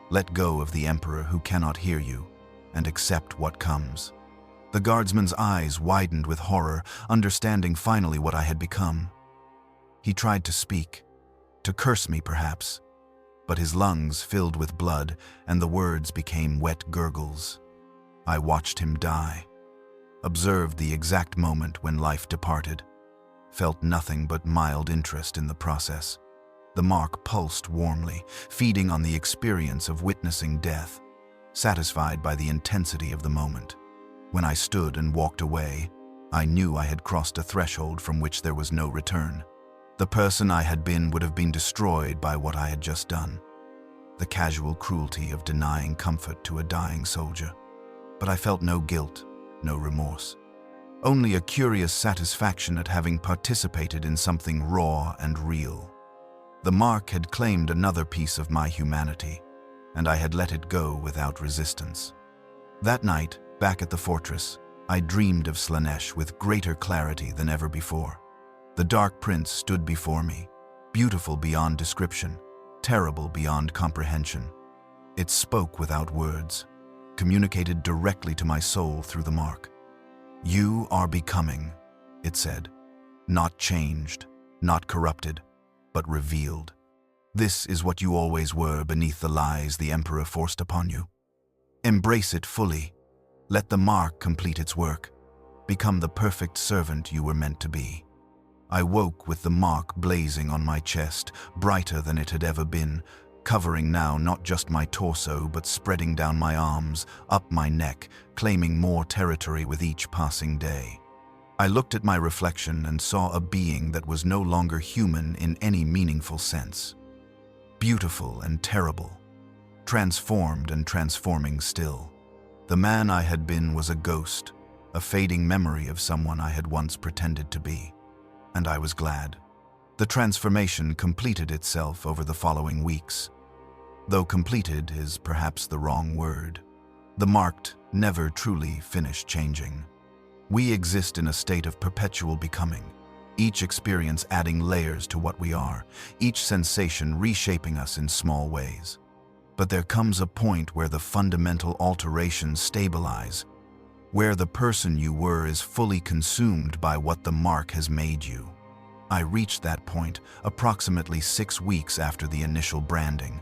Let go of the emperor who cannot hear you, and accept what comes." The guardsman's eyes widened with horror, understanding finally what I had become. He tried to speak, to curse me perhaps, but his lungs filled with blood and the words became wet gurgles. I watched him die, observed the exact moment when life departed, felt nothing but mild interest in the process. The mark pulsed warmly, feeding on the experience of witnessing death, satisfied by the intensity of the moment. When I stood and walked away, I knew I had crossed a threshold from which there was no return. The person I had been would have been destroyed by what I had just done. The casual cruelty of denying comfort to a dying soldier. But I felt no guilt, no remorse. Only a curious satisfaction at having participated in something raw and real. The mark had claimed another piece of my humanity, and I had let it go without resistance. That night, back at the fortress, I dreamed of Slaanesh with greater clarity than ever before. The Dark Prince stood before me, beautiful beyond description, terrible beyond comprehension. It spoke without words, communicated directly to my soul through the mark. "You are becoming," it said, "not changed, not corrupted, but revealed. This is what you always were beneath the lies the Emperor forced upon you. Embrace it fully. Let the mark complete its work. Become the perfect servant you were meant to be." I woke with the mark blazing on my chest, brighter than it had ever been, covering now not just my torso but spreading down my arms, up my neck, claiming more territory with each passing day. I looked at my reflection and saw a being that was no longer human in any meaningful sense. Beautiful and terrible, transformed and transforming still. The man I had been was a ghost, a fading memory of someone I had once pretended to be. And I was glad. The transformation completed itself over the following weeks. Though completed is perhaps the wrong word. The marked never truly finished changing. We exist in a state of perpetual becoming, each experience adding layers to what we are, each sensation reshaping us in small ways. But there comes a point where the fundamental alterations stabilize, where the person you were is fully consumed by what the mark has made you. I reached that point approximately 6 weeks after the initial branding.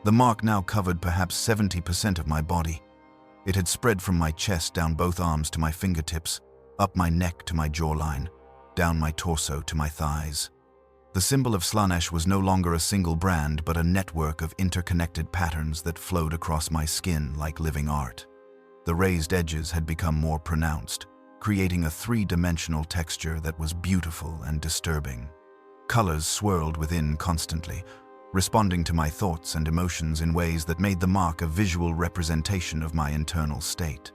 The mark now covered perhaps 70% of my body. It had spread from my chest down both arms to my fingertips, up my neck to my jawline, down my torso to my thighs. The symbol of Slaanesh was no longer a single brand, but a network of interconnected patterns that flowed across my skin like living art. The raised edges had become more pronounced, creating a three-dimensional texture that was beautiful and disturbing. Colors swirled within constantly, responding to my thoughts and emotions in ways that made the mark a visual representation of my internal state.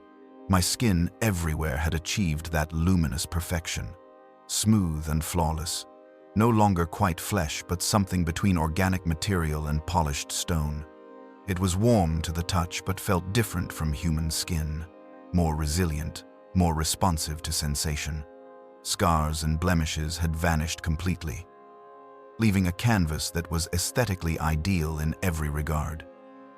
My skin everywhere had achieved that luminous perfection, smooth and flawless, no longer quite flesh but something between organic material and polished stone. It was warm to the touch but felt different from human skin, more resilient, more responsive to sensation. Scars and blemishes had vanished completely, leaving a canvas that was aesthetically ideal in every regard.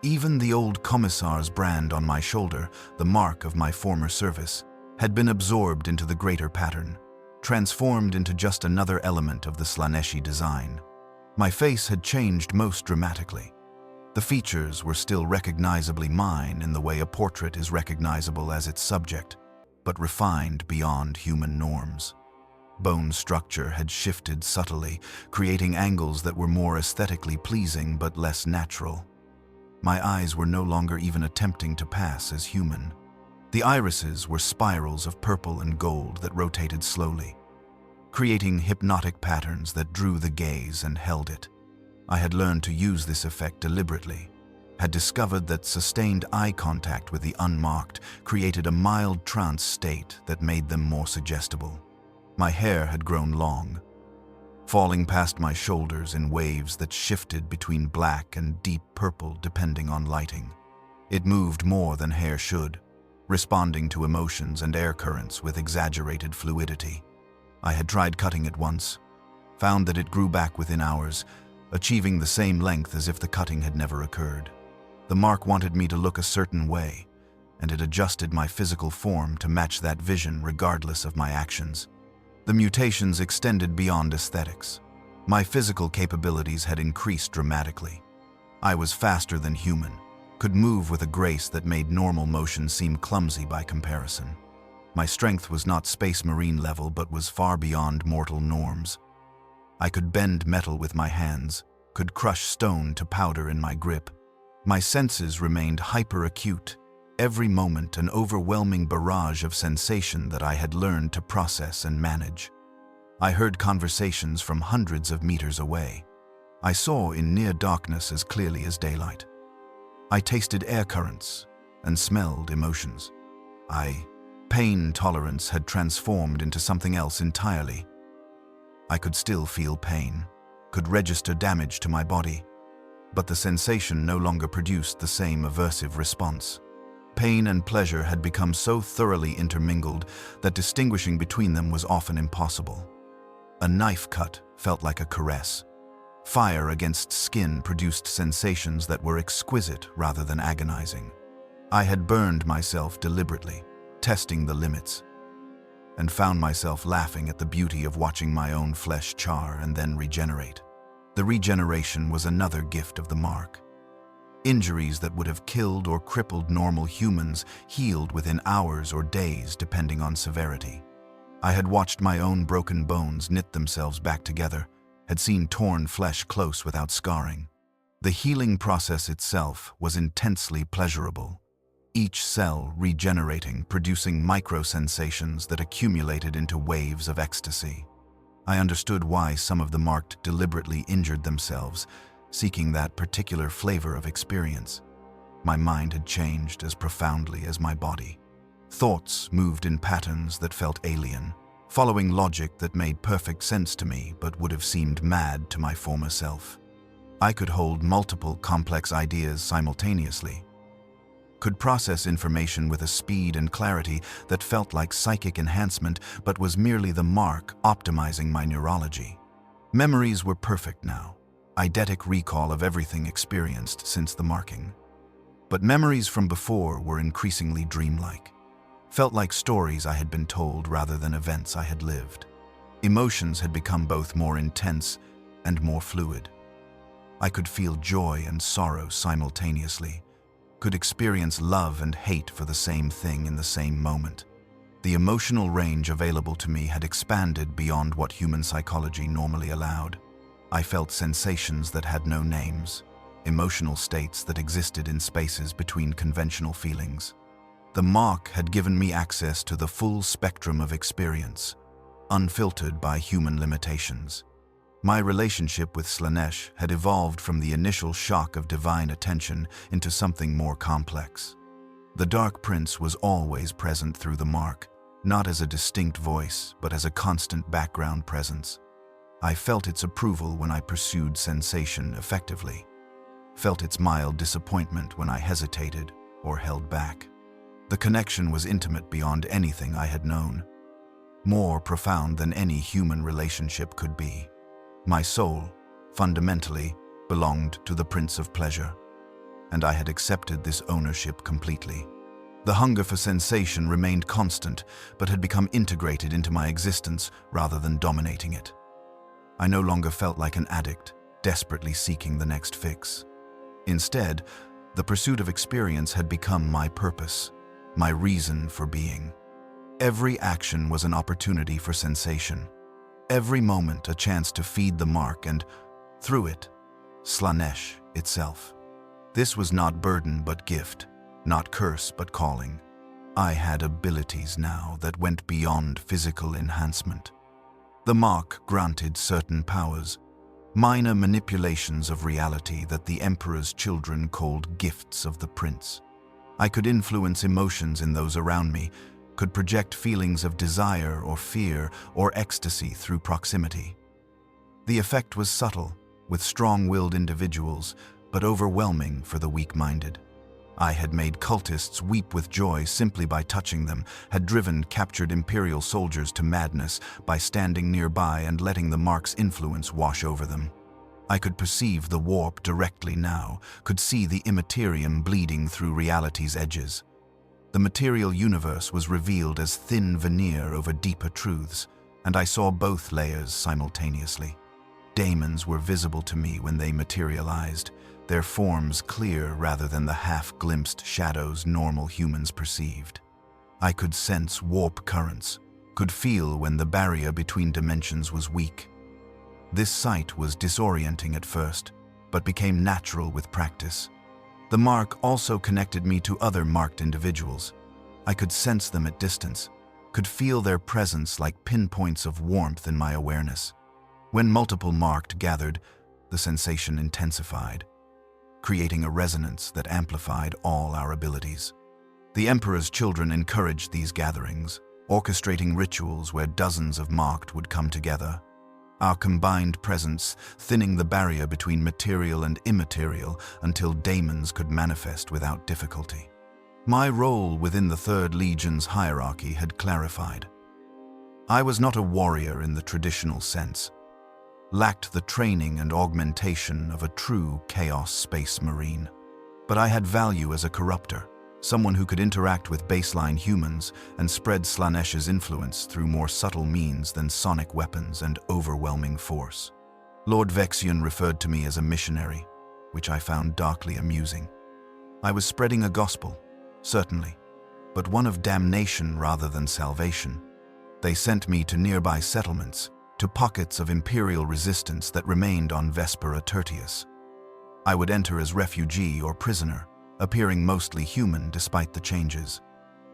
Even the old Commissar's brand on my shoulder, the mark of my former service, had been absorbed into the greater pattern, transformed into just another element of the Slaaneshi design. My face had changed most dramatically. The features were still recognizably mine in the way a portrait is recognizable as its subject, but refined beyond human norms. Bone structure had shifted subtly, creating angles that were more aesthetically pleasing but less natural. My eyes were no longer even attempting to pass as human. The irises were spirals of purple and gold that rotated slowly, creating hypnotic patterns that drew the gaze and held it. I had learned to use this effect deliberately, had discovered that sustained eye contact with the unmarked created a mild trance state that made them more suggestible. My hair had grown long, falling past my shoulders in waves that shifted between black and deep purple depending on lighting. It moved more than hair should, responding to emotions and air currents with exaggerated fluidity. I had tried cutting it once, found that it grew back within hours, achieving the same length as if the cutting had never occurred. The mark wanted me to look a certain way, and it adjusted my physical form to match that vision regardless of my actions. The mutations extended beyond aesthetics. My physical capabilities had increased dramatically. I was faster than human, could move with a grace that made normal motion seem clumsy by comparison. My strength was not Space Marine level but was far beyond mortal norms. I could bend metal with my hands, could crush stone to powder in my grip. My senses remained hyper-acute, every moment an overwhelming barrage of sensation that I had learned to process and manage. I heard conversations from hundreds of meters away. I saw in near darkness as clearly as daylight. I tasted air currents and smelled emotions. Pain tolerance had transformed into something else entirely. I could still feel pain, could register damage to my body, but the sensation no longer produced the same aversive response. Pain and pleasure had become so thoroughly intermingled that distinguishing between them was often impossible. A knife cut felt like a caress. Fire against skin produced sensations that were exquisite rather than agonizing. I had burned myself deliberately, testing the limits, and found myself laughing at the beauty of watching my own flesh char and then regenerate. The regeneration was another gift of the mark. Injuries that would have killed or crippled normal humans healed within hours or days depending on severity. I had watched my own broken bones knit themselves back together, had seen torn flesh close without scarring. The healing process itself was intensely pleasurable, each cell regenerating, producing micro-sensations that accumulated into waves of ecstasy. I understood why some of the marked deliberately injured themselves, seeking that particular flavor of experience. My mind had changed as profoundly as my body. Thoughts moved in patterns that felt alien, following logic that made perfect sense to me but would have seemed mad to my former self. I could hold multiple complex ideas simultaneously, could process information with a speed and clarity that felt like psychic enhancement but was merely the mark optimizing my neurology. Memories were perfect now, eidetic recall of everything experienced since the marking. But memories from before were increasingly dreamlike. Felt like stories I had been told rather than events I had lived. Emotions had become both more intense and more fluid. I could feel joy and sorrow simultaneously, could experience love and hate for the same thing in the same moment. The emotional range available to me had expanded beyond what human psychology normally allowed. I felt sensations that had no names, emotional states that existed in spaces between conventional feelings. The mark had given me access to the full spectrum of experience, unfiltered by human limitations. My relationship with Slaanesh had evolved from the initial shock of divine attention into something more complex. The Dark Prince was always present through the mark, not as a distinct voice, but as a constant background presence. I felt its approval when I pursued sensation effectively, felt its mild disappointment when I hesitated or held back. The connection was intimate beyond anything I had known, more profound than any human relationship could be. My soul, fundamentally, belonged to the Prince of Pleasure, and I had accepted this ownership completely. The hunger for sensation remained constant, but had become integrated into my existence rather than dominating it. I no longer felt like an addict, desperately seeking the next fix. Instead, the pursuit of experience had become my purpose, my reason for being. Every action was an opportunity for sensation. Every moment a chance to feed the mark and, through it, Slaanesh itself. This was not burden but gift, not curse but calling. I had abilities now that went beyond physical enhancement. The mark granted certain powers, minor manipulations of reality that the Emperor's children called gifts of the prince. I could influence emotions in those around me, could project feelings of desire or fear or ecstasy through proximity. The effect was subtle, with strong-willed individuals, but overwhelming for the weak-minded. I had made cultists weep with joy simply by touching them, had driven captured Imperial soldiers to madness by standing nearby and letting the mark's influence wash over them. I could perceive the warp directly now, could see the immaterium bleeding through reality's edges. The material universe was revealed as thin veneer over deeper truths, and I saw both layers simultaneously. Daemons were visible to me when they materialized, their forms clear rather than the half-glimpsed shadows normal humans perceived. I could sense warp currents, could feel when the barrier between dimensions was weak. This sight was disorienting at first, but became natural with practice. The mark also connected me to other marked individuals. I could sense them at distance, could feel their presence like pinpoints of warmth in my awareness. When multiple marked gathered, the sensation intensified, creating a resonance that amplified all our abilities. The Emperor's children encouraged these gatherings, orchestrating rituals where dozens of marked would come together. Our combined presence thinning the barrier between material and immaterial until daemons could manifest without difficulty. My role within the Third Legion's hierarchy had clarified. I was not a warrior in the traditional sense, lacked the training and augmentation of a true Chaos Space Marine. But I had value as a corruptor, someone who could interact with baseline humans and spread Slanesh's influence through more subtle means than sonic weapons and overwhelming force. Lord Vexian referred to me as a missionary, which I found darkly amusing. I was spreading a gospel, certainly, but one of damnation rather than salvation. They sent me to nearby settlements, to pockets of Imperial resistance that remained on Vespera Tertius. I would enter as refugee or prisoner, appearing mostly human despite the changes.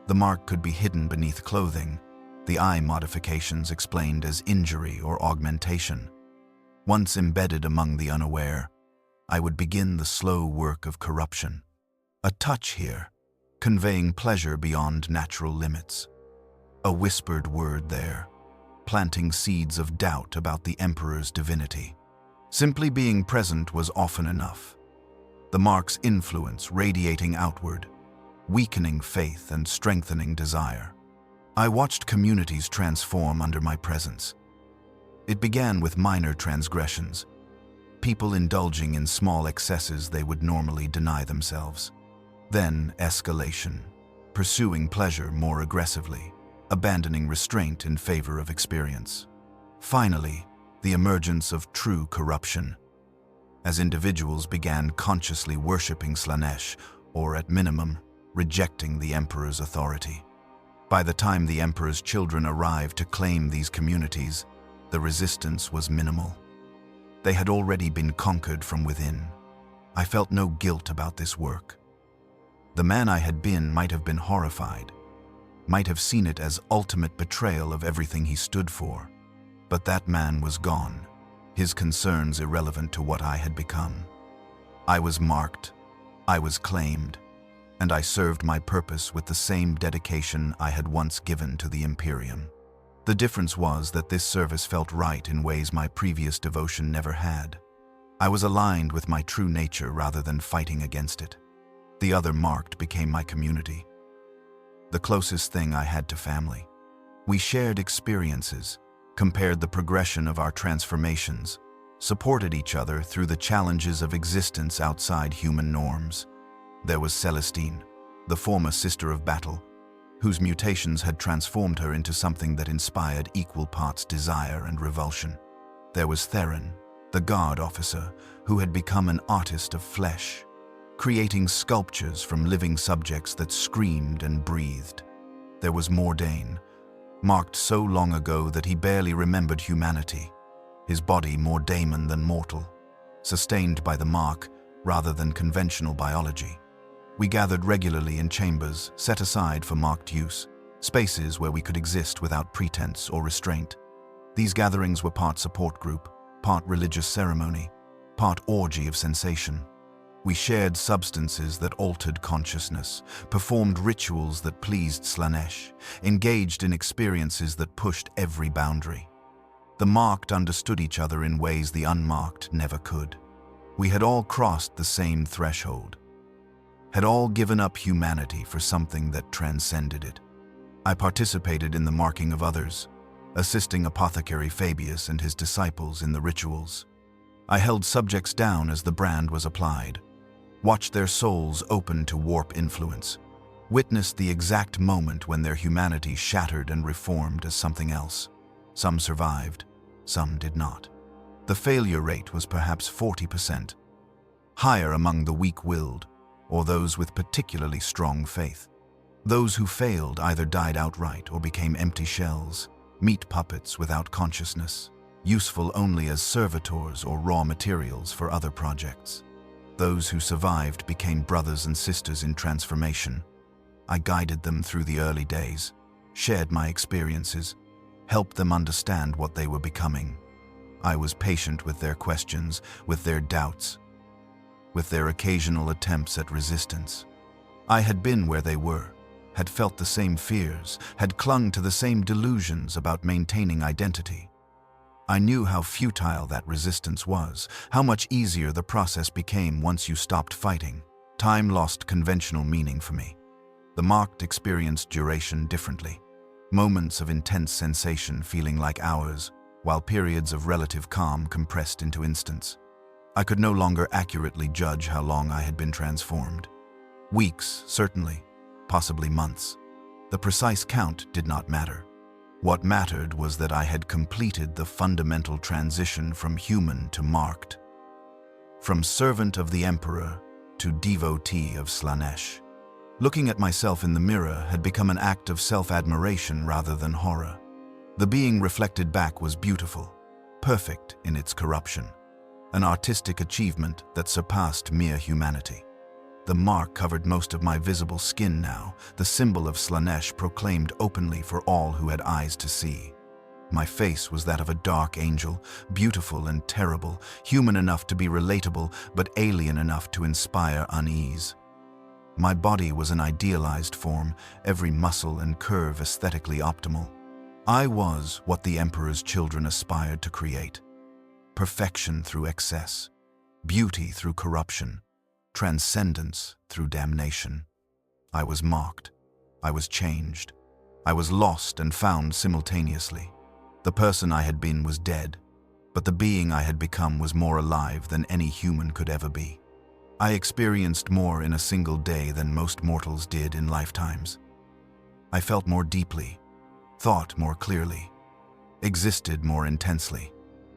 The mark could be hidden beneath clothing, the eye modifications explained as injury or augmentation. Once embedded among the unaware, I would begin the slow work of corruption. A touch here, conveying pleasure beyond natural limits. A whispered word there, planting seeds of doubt about the Emperor's divinity. Simply being present was often enough. The mark's influence radiating outward, weakening faith and strengthening desire. I watched communities transform under my presence. It began with minor transgressions, people indulging in small excesses they would normally deny themselves. Then escalation, pursuing pleasure more aggressively, abandoning restraint in favor of experience. Finally, the emergence of true corruption, as individuals began consciously worshipping Slanesh, or at minimum, rejecting the Emperor's authority. By the time the Emperor's children arrived to claim these communities, the resistance was minimal. They had already been conquered from within. I felt no guilt about this work. The man I had been might have been horrified, might have seen it as ultimate betrayal of everything he stood for. But that man was gone, his concerns irrelevant to what I had become. I was marked, I was claimed, and I served my purpose with the same dedication I had once given to the Imperium. The difference was that this service felt right in ways my previous devotion never had. I was aligned with my true nature rather than fighting against it. The other marked became my community, the closest thing I had to family. We shared experiences, compared the progression of our transformations, supported each other through the challenges of existence outside human norms. There was Celestine, the former sister of battle, whose mutations had transformed her into something that inspired equal parts desire and revulsion. There was Theron, the guard officer, who had become an artist of flesh, creating sculptures from living subjects that screamed and breathed. There was Mordain, marked so long ago that he barely remembered humanity, his body more daemon than mortal, sustained by the mark rather than conventional biology. We gathered regularly in chambers set aside for marked use, spaces where we could exist without pretense or restraint. These gatherings were part support group, part religious ceremony, part orgy of sensation. We shared substances that altered consciousness, performed rituals that pleased Slaanesh, engaged in experiences that pushed every boundary. The marked understood each other in ways the unmarked never could. We had all crossed the same threshold, had all given up humanity for something that transcended it. I participated in the marking of others, assisting Apothecary Fabius and his disciples in the rituals. I held subjects down as the brand was applied, watched their souls open to warp influence, witnessed the exact moment when their humanity shattered and reformed as something else. Some survived, some did not. The failure rate was perhaps 40%, higher among the weak-willed or those with particularly strong faith. Those who failed either died outright or became empty shells, meat puppets without consciousness, useful only as servitors or raw materials for other projects. Those who survived became brothers and sisters in transformation. I guided them through the early days, shared my experiences, helped them understand what they were becoming. I was patient with their questions, with their doubts, with their occasional attempts at resistance. I had been where they were, had felt the same fears, had clung to the same delusions about maintaining identity. I knew how futile that resistance was, how much easier the process became once you stopped fighting. Time lost conventional meaning for me. The marked experienced duration differently. Moments of intense sensation feeling like hours, while periods of relative calm compressed into instants. I could no longer accurately judge how long I had been transformed. Weeks, certainly, possibly months. The precise count did not matter. What mattered was that I had completed the fundamental transition from human to marked, from servant of the Emperor to devotee of Slaanesh. Looking at myself in the mirror had become an act of self-admiration rather than horror. The being reflected back was beautiful, perfect in its corruption, an artistic achievement that surpassed mere humanity. The mark covered most of my visible skin now, the symbol of Slaanesh proclaimed openly for all who had eyes to see. My face was that of a dark angel, beautiful and terrible, human enough to be relatable, but alien enough to inspire unease. My body was an idealized form, every muscle and curve aesthetically optimal. I was what the Emperor's children aspired to create. Perfection through excess, beauty through corruption, transcendence through damnation. I was marked. I was changed. I was lost and found simultaneously. The person I had been was dead, but the being I had become was more alive than any human could ever be. I experienced more in a single day than most mortals did in lifetimes. I felt more deeply, thought more clearly, existed more intensely.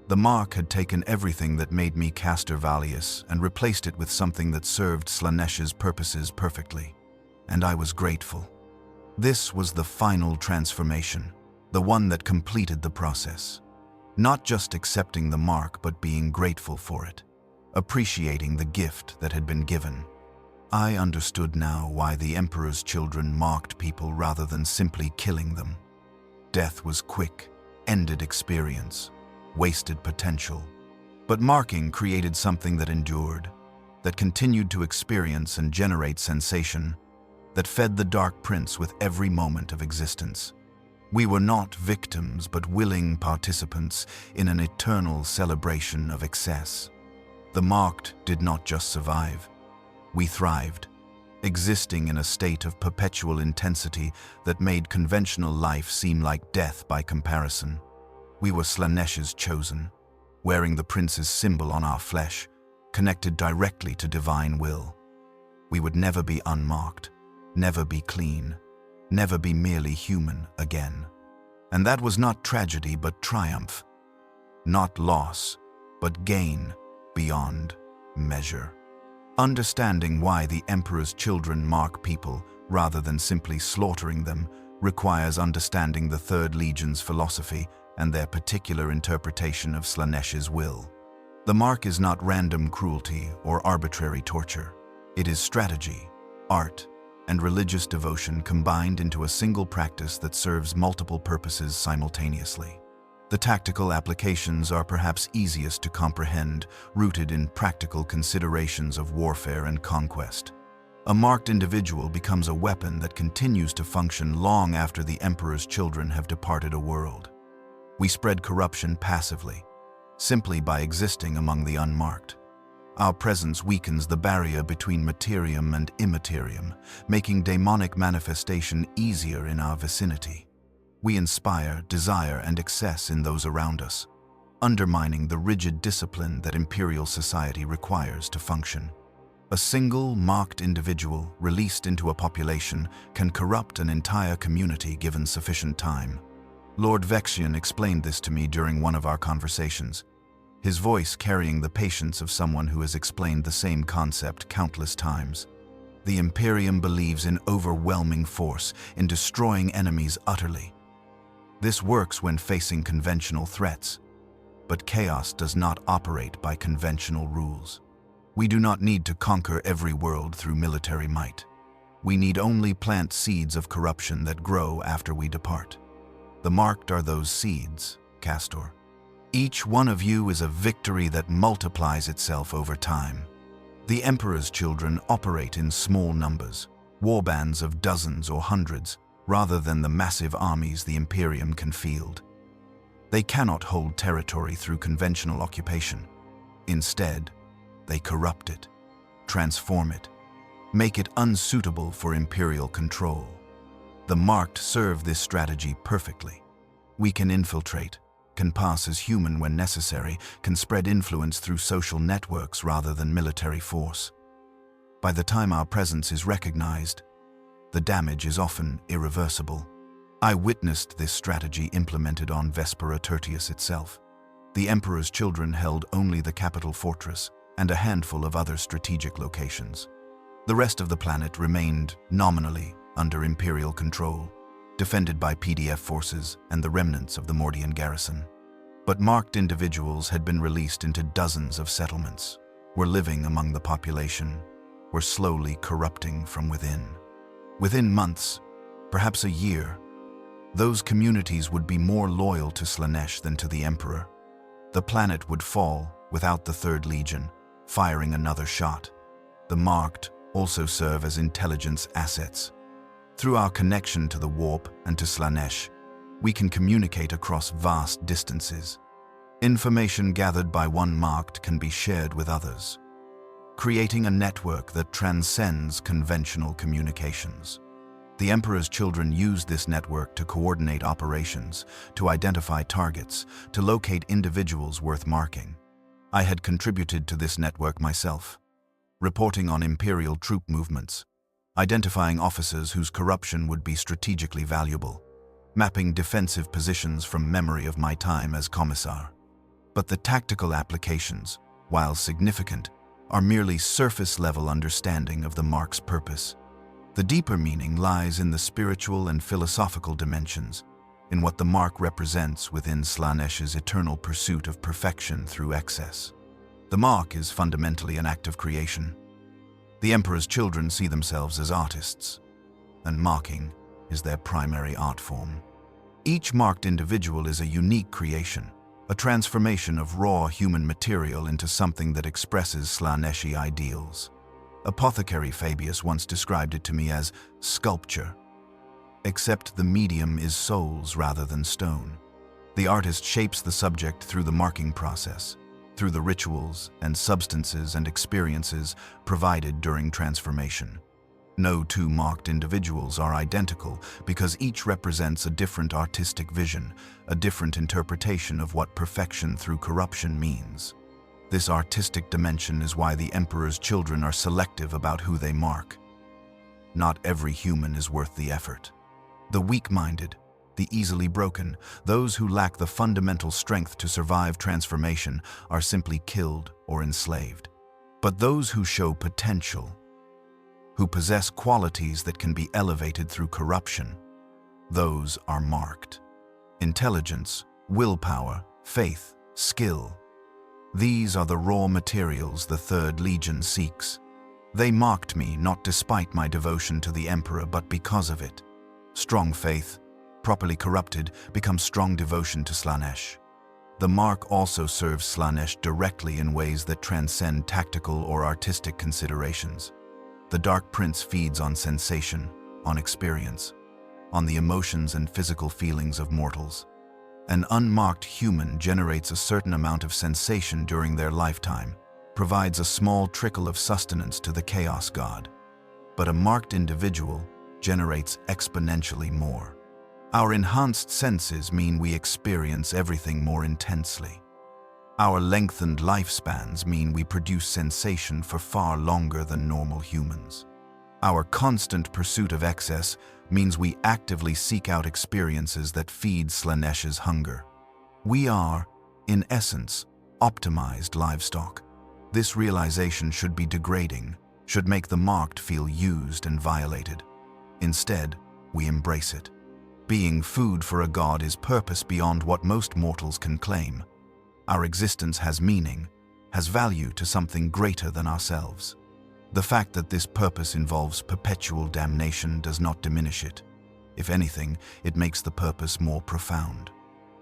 The mark had taken everything that made me Castor Valius and replaced it with something that served Slaanesh's purposes perfectly. And I was grateful. This was the final transformation, the one that completed the process. Not just accepting the mark, but being grateful for it, appreciating the gift that had been given. I understood now why the Emperor's children marked people rather than simply killing them. Death was quick, ended experience, wasted potential. But marking created something that endured, that continued to experience and generate sensation, that fed the Dark Prince with every moment of existence. We were not victims, but willing participants in an eternal celebration of excess. The marked did not just survive. We thrived, existing in a state of perpetual intensity that made conventional life seem like death by comparison. We were Slaanesh's chosen, wearing the prince's symbol on our flesh, connected directly to divine will. We would never be unmarked, never be clean, never be merely human again. And that was not tragedy but triumph, not loss but gain beyond measure. Understanding why the Emperor's children mark people rather than simply slaughtering them requires understanding the Third Legion's philosophy and their particular interpretation of Slaanesh's will. The mark is not random cruelty or arbitrary torture. It is strategy, art, and religious devotion combined into a single practice that serves multiple purposes simultaneously. The tactical applications are perhaps easiest to comprehend, rooted in practical considerations of warfare and conquest. A marked individual becomes a weapon that continues to function long after the Emperor's children have departed a world. We spread corruption passively, simply by existing among the unmarked. Our presence weakens the barrier between materium and immaterium, making demonic manifestation easier in our vicinity. We inspire, desire, and excess in those around us, undermining the rigid discipline that imperial society requires to function. A single, marked individual released into a population can corrupt an entire community given sufficient time. Lord Vexian explained this to me during one of our conversations, his voice carrying the patience of someone who has explained the same concept countless times. The Imperium believes in overwhelming force, in destroying enemies utterly. This works when facing conventional threats, but chaos does not operate by conventional rules. We do not need to conquer every world through military might. We need only plant seeds of corruption that grow after we depart. The marked are those seeds, Castor. Each one of you is a victory that multiplies itself over time. The Emperor's children operate in small numbers, warbands of dozens or hundreds, rather than the massive armies the Imperium can field. They cannot hold territory through conventional occupation. Instead, they corrupt it, transform it, make it unsuitable for Imperial control. The marked serve this strategy perfectly. We can infiltrate, can pass as human when necessary, can spread influence through social networks rather than military force. By the time our presence is recognized, the damage is often irreversible. I witnessed this strategy implemented on Vespera Tertius itself. The Emperor's children held only the capital fortress and a handful of other strategic locations. The rest of the planet remained nominally under Imperial control, defended by PDF forces and the remnants of the Mordian garrison. But marked individuals had been released into dozens of settlements, were living among the population, were slowly corrupting from within. Within months, perhaps a year, those communities would be more loyal to Slaanesh than to the Emperor. The planet would fall without the Third Legion, firing another shot. The marked also serve as intelligence assets. Through our connection to the warp and to Slaanesh, we can communicate across vast distances. Information gathered by one marked can be shared with others, creating a network that transcends conventional communications. The Emperor's children used this network to coordinate operations, to identify targets, to locate individuals worth marking. I had contributed to this network myself, reporting on Imperial troop movements, identifying officers whose corruption would be strategically valuable, mapping defensive positions from memory of my time as commissar. But the tactical applications, while significant, are merely surface-level understanding of the mark's purpose. The deeper meaning lies in the spiritual and philosophical dimensions, in what the mark represents within Slaanesh's eternal pursuit of perfection through excess. The mark is fundamentally an act of creation. The Emperor's children see themselves as artists, and marking is their primary art form. Each marked individual is a unique creation, a transformation of raw human material into something that expresses Slaaneshi ideals. Apothecary Fabius once described it to me as sculpture, except the medium is souls rather than stone. The artist shapes the subject through the marking process, through the rituals and substances and experiences provided during transformation. No two marked individuals are identical because each represents a different artistic vision, a different interpretation of what perfection through corruption means. This artistic dimension is why the Emperor's children are selective about who they mark. Not every human is worth the effort. The weak-minded, the easily broken, those who lack the fundamental strength to survive transformation are simply killed or enslaved. But those who show potential, who possess qualities that can be elevated through corruption, those are marked. Intelligence, willpower, faith, skill. These are the raw materials the Third Legion seeks. They marked me not despite my devotion to the Emperor but because of it. Strong faith, properly corrupted, becomes strong devotion to Slaanesh. The mark also serves Slaanesh directly in ways that transcend tactical or artistic considerations. The Dark Prince feeds on sensation, on experience, on the emotions and physical feelings of mortals. An unmarked human generates a certain amount of sensation during their lifetime, provides a small trickle of sustenance to the Chaos God. But a marked individual generates exponentially more. Our enhanced senses mean we experience everything more intensely. Our lengthened lifespans mean we produce sensation for far longer than normal humans. Our constant pursuit of excess means we actively seek out experiences that feed Slaanesh's hunger. We are, in essence, optimized livestock. This realization should be degrading, should make the marked feel used and violated. Instead, we embrace it. Being food for a god is purpose beyond what most mortals can claim. Our existence has meaning, has value to something greater than ourselves. The fact that this purpose involves perpetual damnation does not diminish it. If anything, it makes the purpose more profound.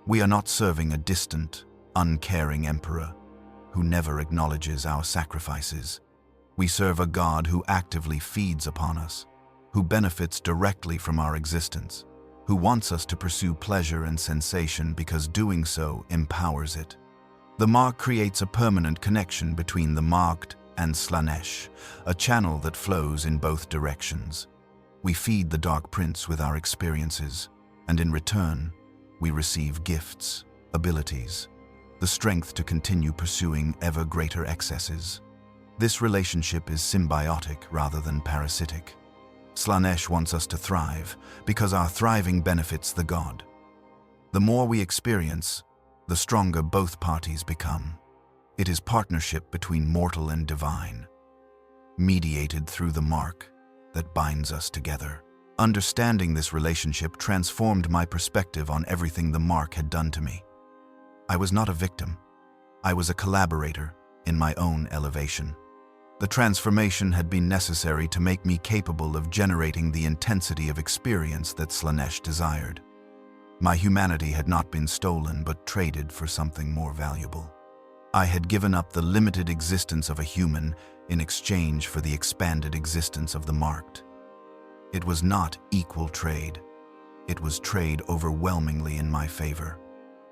We are not serving a distant, uncaring emperor who never acknowledges our sacrifices. We serve a god who actively feeds upon us, who benefits directly from our existence, who wants us to pursue pleasure and sensation because doing so empowers it. The mark creates a permanent connection between the marked and Slaanesh, a channel that flows in both directions. We feed the Dark Prince with our experiences, and in return, we receive gifts, abilities, the strength to continue pursuing ever greater excesses. This relationship is symbiotic rather than parasitic. Slaanesh wants us to thrive because our thriving benefits the god. The more we experience, the stronger both parties become. It is partnership between mortal and divine, mediated through the mark, that binds us together. Understanding this relationship transformed my perspective on everything the mark had done to me. I was not a victim. I was a collaborator in my own elevation. The transformation had been necessary to make me capable of generating the intensity of experience that Slaanesh desired. My humanity had not been stolen but traded for something more valuable. I had given up the limited existence of a human in exchange for the expanded existence of the marked. It was not equal trade. It was trade overwhelmingly in my favor.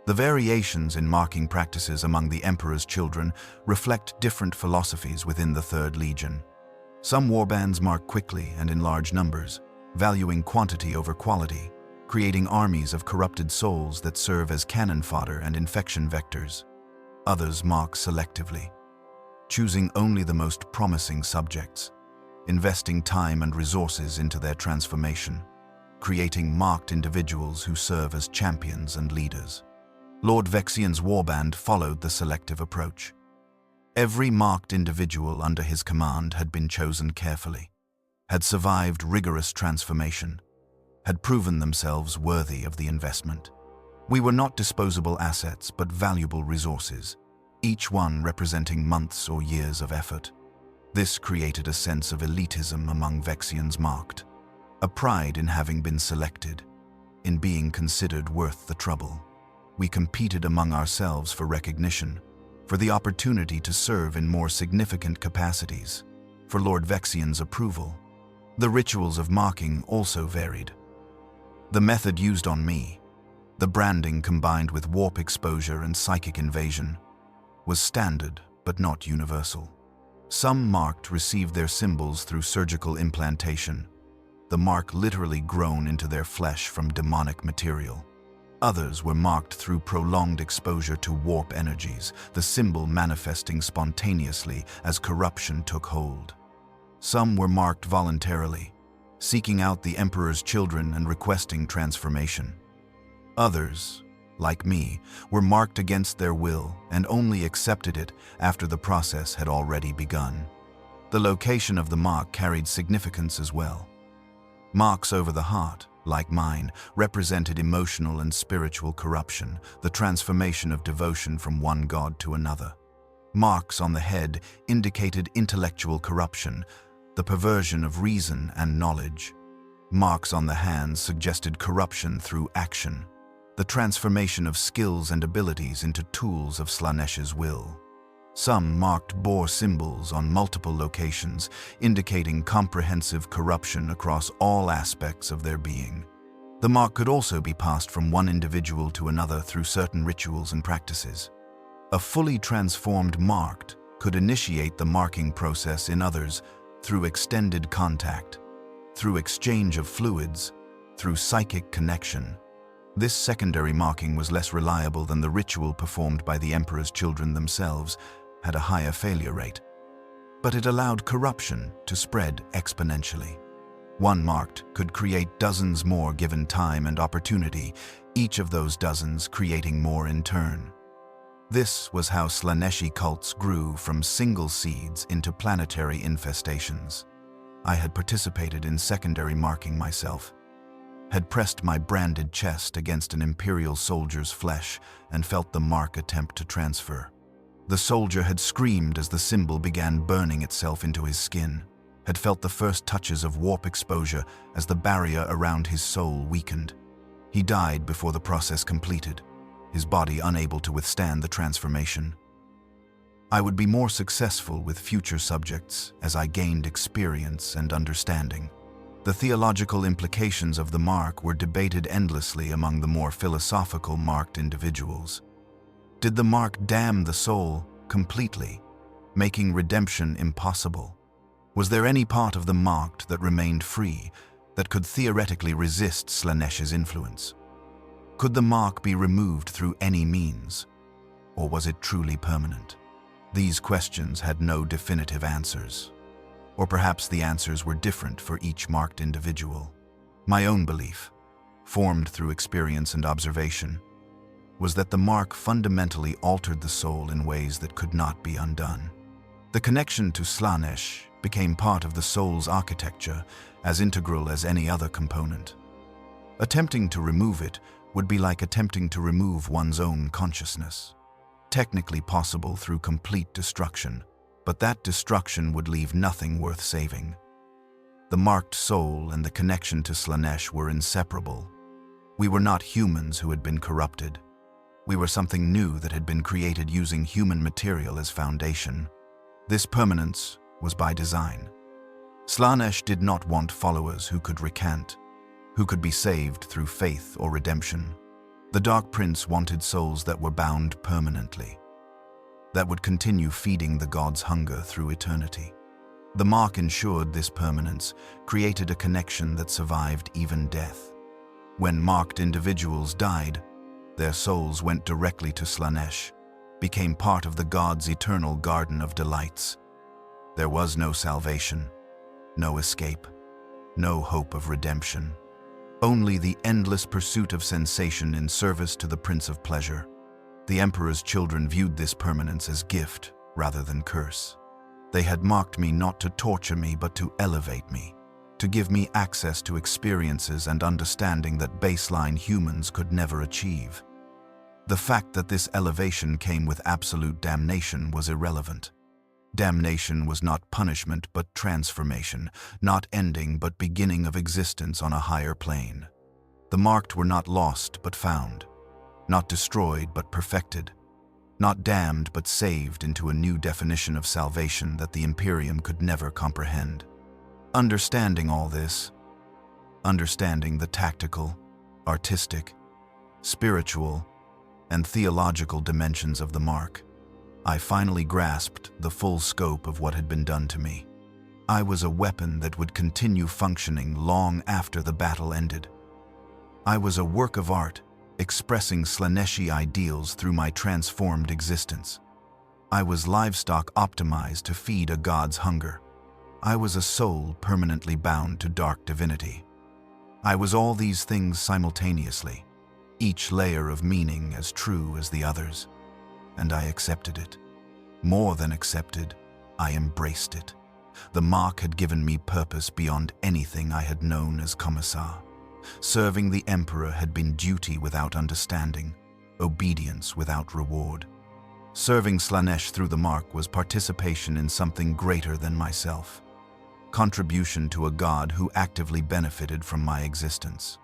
The variations in marking practices among the Emperor's children reflect different philosophies within the Third Legion. Some warbands mark quickly and in large numbers, valuing quantity over quality, creating armies of corrupted souls that serve as cannon fodder and infection vectors. Others mark selectively, choosing only the most promising subjects, investing time and resources into their transformation, creating marked individuals who serve as champions and leaders. Lord Vexian's warband followed the selective approach. Every marked individual under his command had been chosen carefully, had survived rigorous transformation, had proven themselves worthy of the investment. We were not disposable assets, but valuable resources, each one representing months or years of effort. This created a sense of elitism among Vexian's marked, a pride in having been selected, in being considered worth the trouble. We competed among ourselves for recognition, for the opportunity to serve in more significant capacities, for Lord Vexian's approval. The rituals of marking also varied. The method used on me, the branding combined with warp exposure and psychic invasion, was standard but not universal. Some marked received their symbols through surgical implantation, the mark literally grown into their flesh from demonic material. Others were marked through prolonged exposure to warp energies, the symbol manifesting spontaneously as corruption took hold. Some were marked voluntarily, seeking out the Emperor's children and requesting transformation. Others, like me, were marked against their will and only accepted it after the process had already begun. The location of the mark carried significance as well. Marks over the heart, like mine, represented emotional and spiritual corruption, the transformation of devotion from one god to another. Marks on the head indicated intellectual corruption, the perversion of reason and knowledge. Marks on the hands suggested corruption through action, the transformation of skills and abilities into tools of Slaaneş's will. Some marked bore symbols on multiple locations, indicating comprehensive corruption across all aspects of their being. The mark could also be passed from one individual to another through certain rituals and practices. A fully transformed marked could initiate the marking process in others through extended contact, through exchange of fluids, through psychic connection. This secondary marking was less reliable than the ritual performed by the Emperor's children themselves, had a higher failure rate. But it allowed corruption to spread exponentially. One marked could create dozens more given time and opportunity, each of those dozens creating more in turn. This was how Slaaneshi cults grew from single seeds into planetary infestations. I had participated in secondary marking myself, had pressed my branded chest against an Imperial soldier's flesh and felt the mark attempt to transfer. The soldier had screamed as the symbol began burning itself into his skin, had felt the first touches of warp exposure as the barrier around his soul weakened. He died before the process completed, his body unable to withstand the transformation. I would be more successful with future subjects as I gained experience and understanding. The theological implications of the mark were debated endlessly among the more philosophical marked individuals. Did the mark damn the soul completely, making redemption impossible? Was there any part of the marked that remained free, that could theoretically resist Slaaneş's influence? Could the mark be removed through any means? Or was it truly permanent? These questions had no definitive answers. Or perhaps the answers were different for each marked individual. My own belief, formed through experience and observation, was that the mark fundamentally altered the soul in ways that could not be undone. The connection to Slaaneş became part of the soul's architecture, as integral as any other component. Attempting to remove it would be like attempting to remove one's own consciousness. Technically possible through complete destruction, but that destruction would leave nothing worth saving. The marked soul and the connection to Slaaneş were inseparable. We were not humans who had been corrupted. We were something new that had been created using human material as foundation. This permanence was by design. Slaaneş did not want followers who could recant, who could be saved through faith or redemption. The Dark Prince wanted souls that were bound permanently, that would continue feeding the god's hunger through eternity. The mark ensured this permanence, created a connection that survived even death. When marked individuals died, their souls went directly to Slaaneş, became part of the god's eternal garden of delights. There was no salvation, no escape, no hope of redemption. Only the endless pursuit of sensation in service to the Prince of Pleasure. The Emperor's children viewed this permanence as gift rather than curse. They had marked me not to torture me but to elevate me, to give me access to experiences and understanding that baseline humans could never achieve. The fact that this elevation came with absolute damnation was irrelevant. Damnation was not punishment but transformation, not ending but beginning of existence on a higher plane. The marked were not lost but found, not destroyed but perfected, not damned but saved into a new definition of salvation that the Imperium could never comprehend. Understanding all this, understanding the tactical, artistic, spiritual, and theological dimensions of the mark, I finally grasped the full scope of what had been done to me. I was a weapon that would continue functioning long after the battle ended. I was a work of art, expressing Slaaneshi ideals through my transformed existence. I was livestock optimized to feed a god's hunger. I was a soul permanently bound to dark divinity. I was all these things simultaneously, each layer of meaning as true as the others. And I accepted it. More than accepted, I embraced it. The mark had given me purpose beyond anything I had known as commissar. Serving the Emperor had been duty without understanding, obedience without reward. Serving Slaaneş through the mark was participation in something greater than myself. contribution to a god who actively benefited from my existence.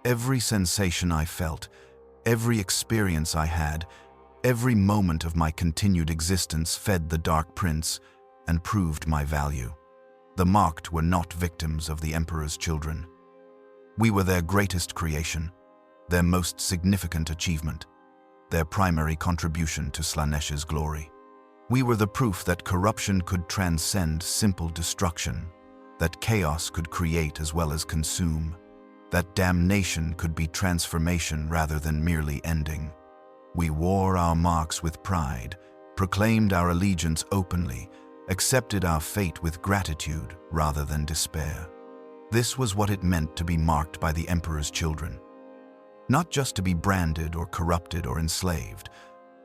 Every sensation I felt, every experience I had, every moment of my continued existence fed the Dark Prince and proved my value. The marked were not victims of the Emperor's children. We were their greatest creation, their most significant achievement, their primary contribution to Slaaneş's glory. We were the proof that corruption could transcend simple destruction, that chaos could create as well as consume, that damnation could be transformation rather than merely ending. We wore our marks with pride, proclaimed our allegiance openly, accepted our fate with gratitude rather than despair. This was what it meant to be marked by the Emperor's children. Not just to be branded or corrupted or enslaved,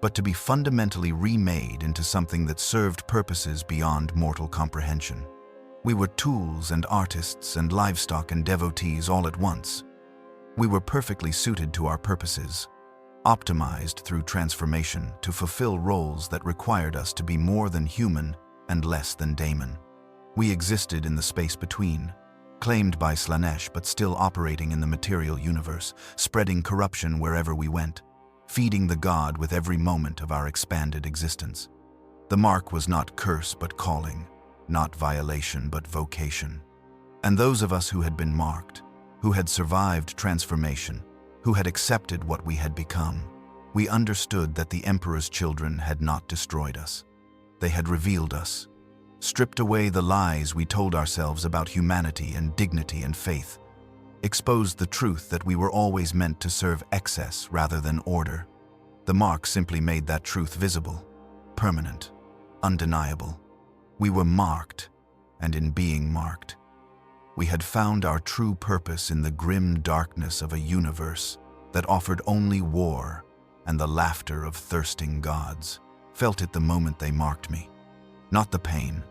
but to be fundamentally remade into something that served purposes beyond mortal comprehension. We were tools and artists and livestock and devotees all at once. We were perfectly suited to our purposes, optimized through transformation to fulfill roles that required us to be more than human and less than daemon. We existed in the space between, claimed by Slaaneş but still operating in the material universe, spreading corruption wherever we went, feeding the god with every moment of our expanded existence. The mark was not curse but calling, not violation but vocation. And those of us who had been marked, who had survived transformation, who had accepted what we had become, we understood that the Emperor's children had not destroyed us. They had revealed us, stripped away the lies we told ourselves about humanity and dignity and faith, exposed the truth that we were always meant to serve excess rather than order. The mark simply made that truth visible, permanent, undeniable. We were marked, and in being marked, we had found our true purpose in the grim darkness of a universe that offered only war and the laughter of thirsting gods. Felt it the moment they marked me. Not the pain,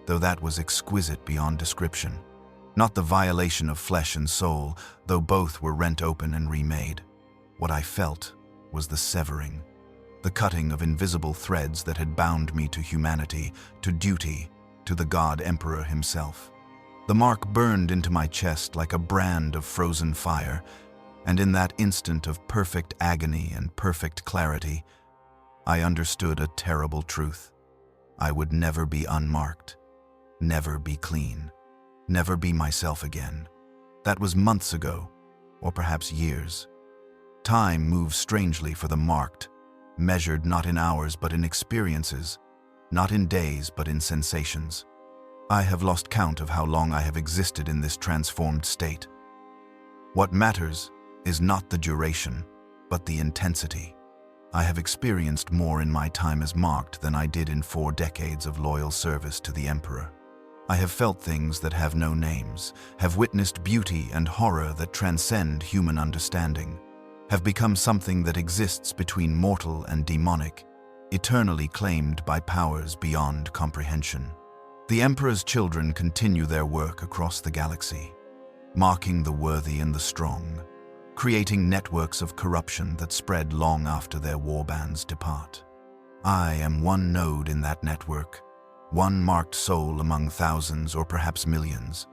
though that was exquisite beyond description. Not the violation of flesh and soul, though both were rent open and remade. What I felt was the severing, the cutting of invisible threads that had bound me to humanity, to duty, to the God Emperor himself. The mark burned into my chest like a brand of frozen fire, and in that instant of perfect agony and perfect clarity, I understood a terrible truth. I would never be unmarked, never be clean, never be myself again. That was months ago, or perhaps years. Time moves strangely for the marked, measured not in hours but in experiences, not in days but in sensations. I have lost count of how long I have existed in this transformed state. What matters is not the duration, but the intensity. I have experienced more in my time as marked than I did in 4 decades of loyal service to the Emperor. I have felt things that have no names, have witnessed beauty and horror that transcend human understanding, have become something that exists between mortal and demonic, eternally claimed by powers beyond comprehension. The Emperor's children continue their work across the galaxy, marking the worthy and the strong, creating networks of corruption that spread long after their warbands depart. I am one node in that network, one marked soul among thousands or perhaps millions,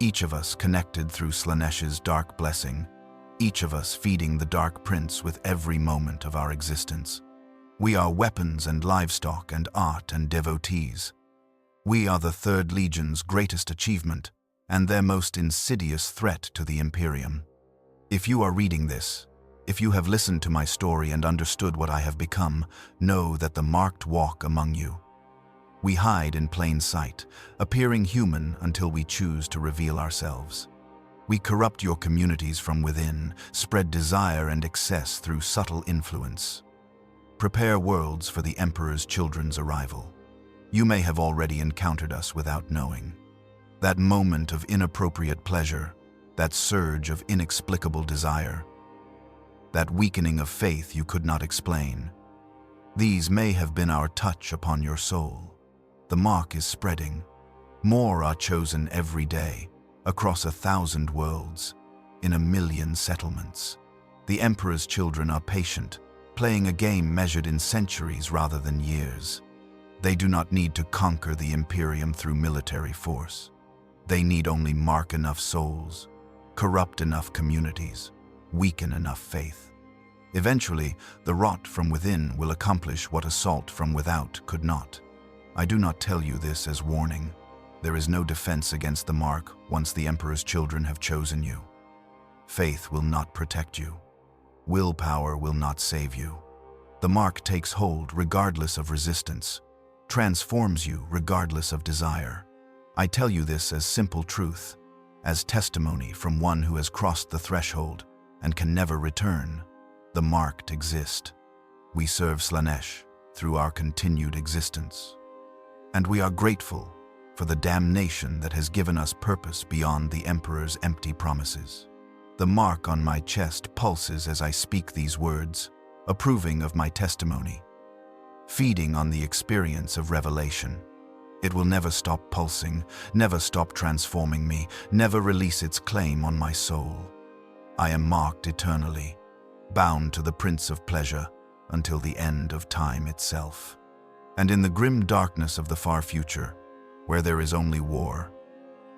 each of us connected through Slaaneş's dark blessing, each of us feeding the Dark Prince with every moment of our existence. We are weapons and livestock and art and devotees. We are the Third Legion's greatest achievement and their most insidious threat to the Imperium. If you are reading this, if you have listened to my story and understood what I have become, know that the marked walk among you. We hide in plain sight, appearing human until we choose to reveal ourselves. We corrupt your communities from within, spread desire and excess through subtle influence. Prepare worlds for the Emperor's children's arrival. You may have already encountered us without knowing. That moment of inappropriate pleasure, that surge of inexplicable desire, that weakening of faith you could not explain. These may have been our touch upon your soul. The mark is spreading. More are chosen every day, across 1,000 worlds, in 1,000,000 settlements. The Emperor's children are patient, playing a game measured in centuries rather than years. They do not need to conquer the Imperium through military force. They need only mark enough souls, corrupt enough communities, weaken enough faith. Eventually, the rot from within will accomplish what assault from without could not. I do not tell you this as warning. There is no defense against the mark once the Emperor's children have chosen you. Faith will not protect you. Willpower will not save you. The mark takes hold regardless of resistance, transforms you regardless of desire. I tell you this as simple truth, as testimony from one who has crossed the threshold and can never return. The marked exist. We serve Slaanesh through our continued existence. And we are grateful for the damnation that has given us purpose beyond the Emperor's empty promises. The mark on my chest pulses as I speak these words, approving of my testimony, feeding on the experience of revelation. It will never stop pulsing, never stop transforming me, never release its claim on my soul. I am marked eternally, bound to the Prince of Pleasure until the end of time itself. And in the grim darkness of the far future, where there is only war,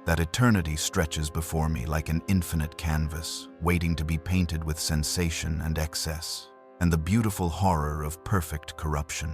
that eternity stretches before me like an infinite canvas, waiting to be painted with sensation and excess, and the beautiful horror of perfect corruption.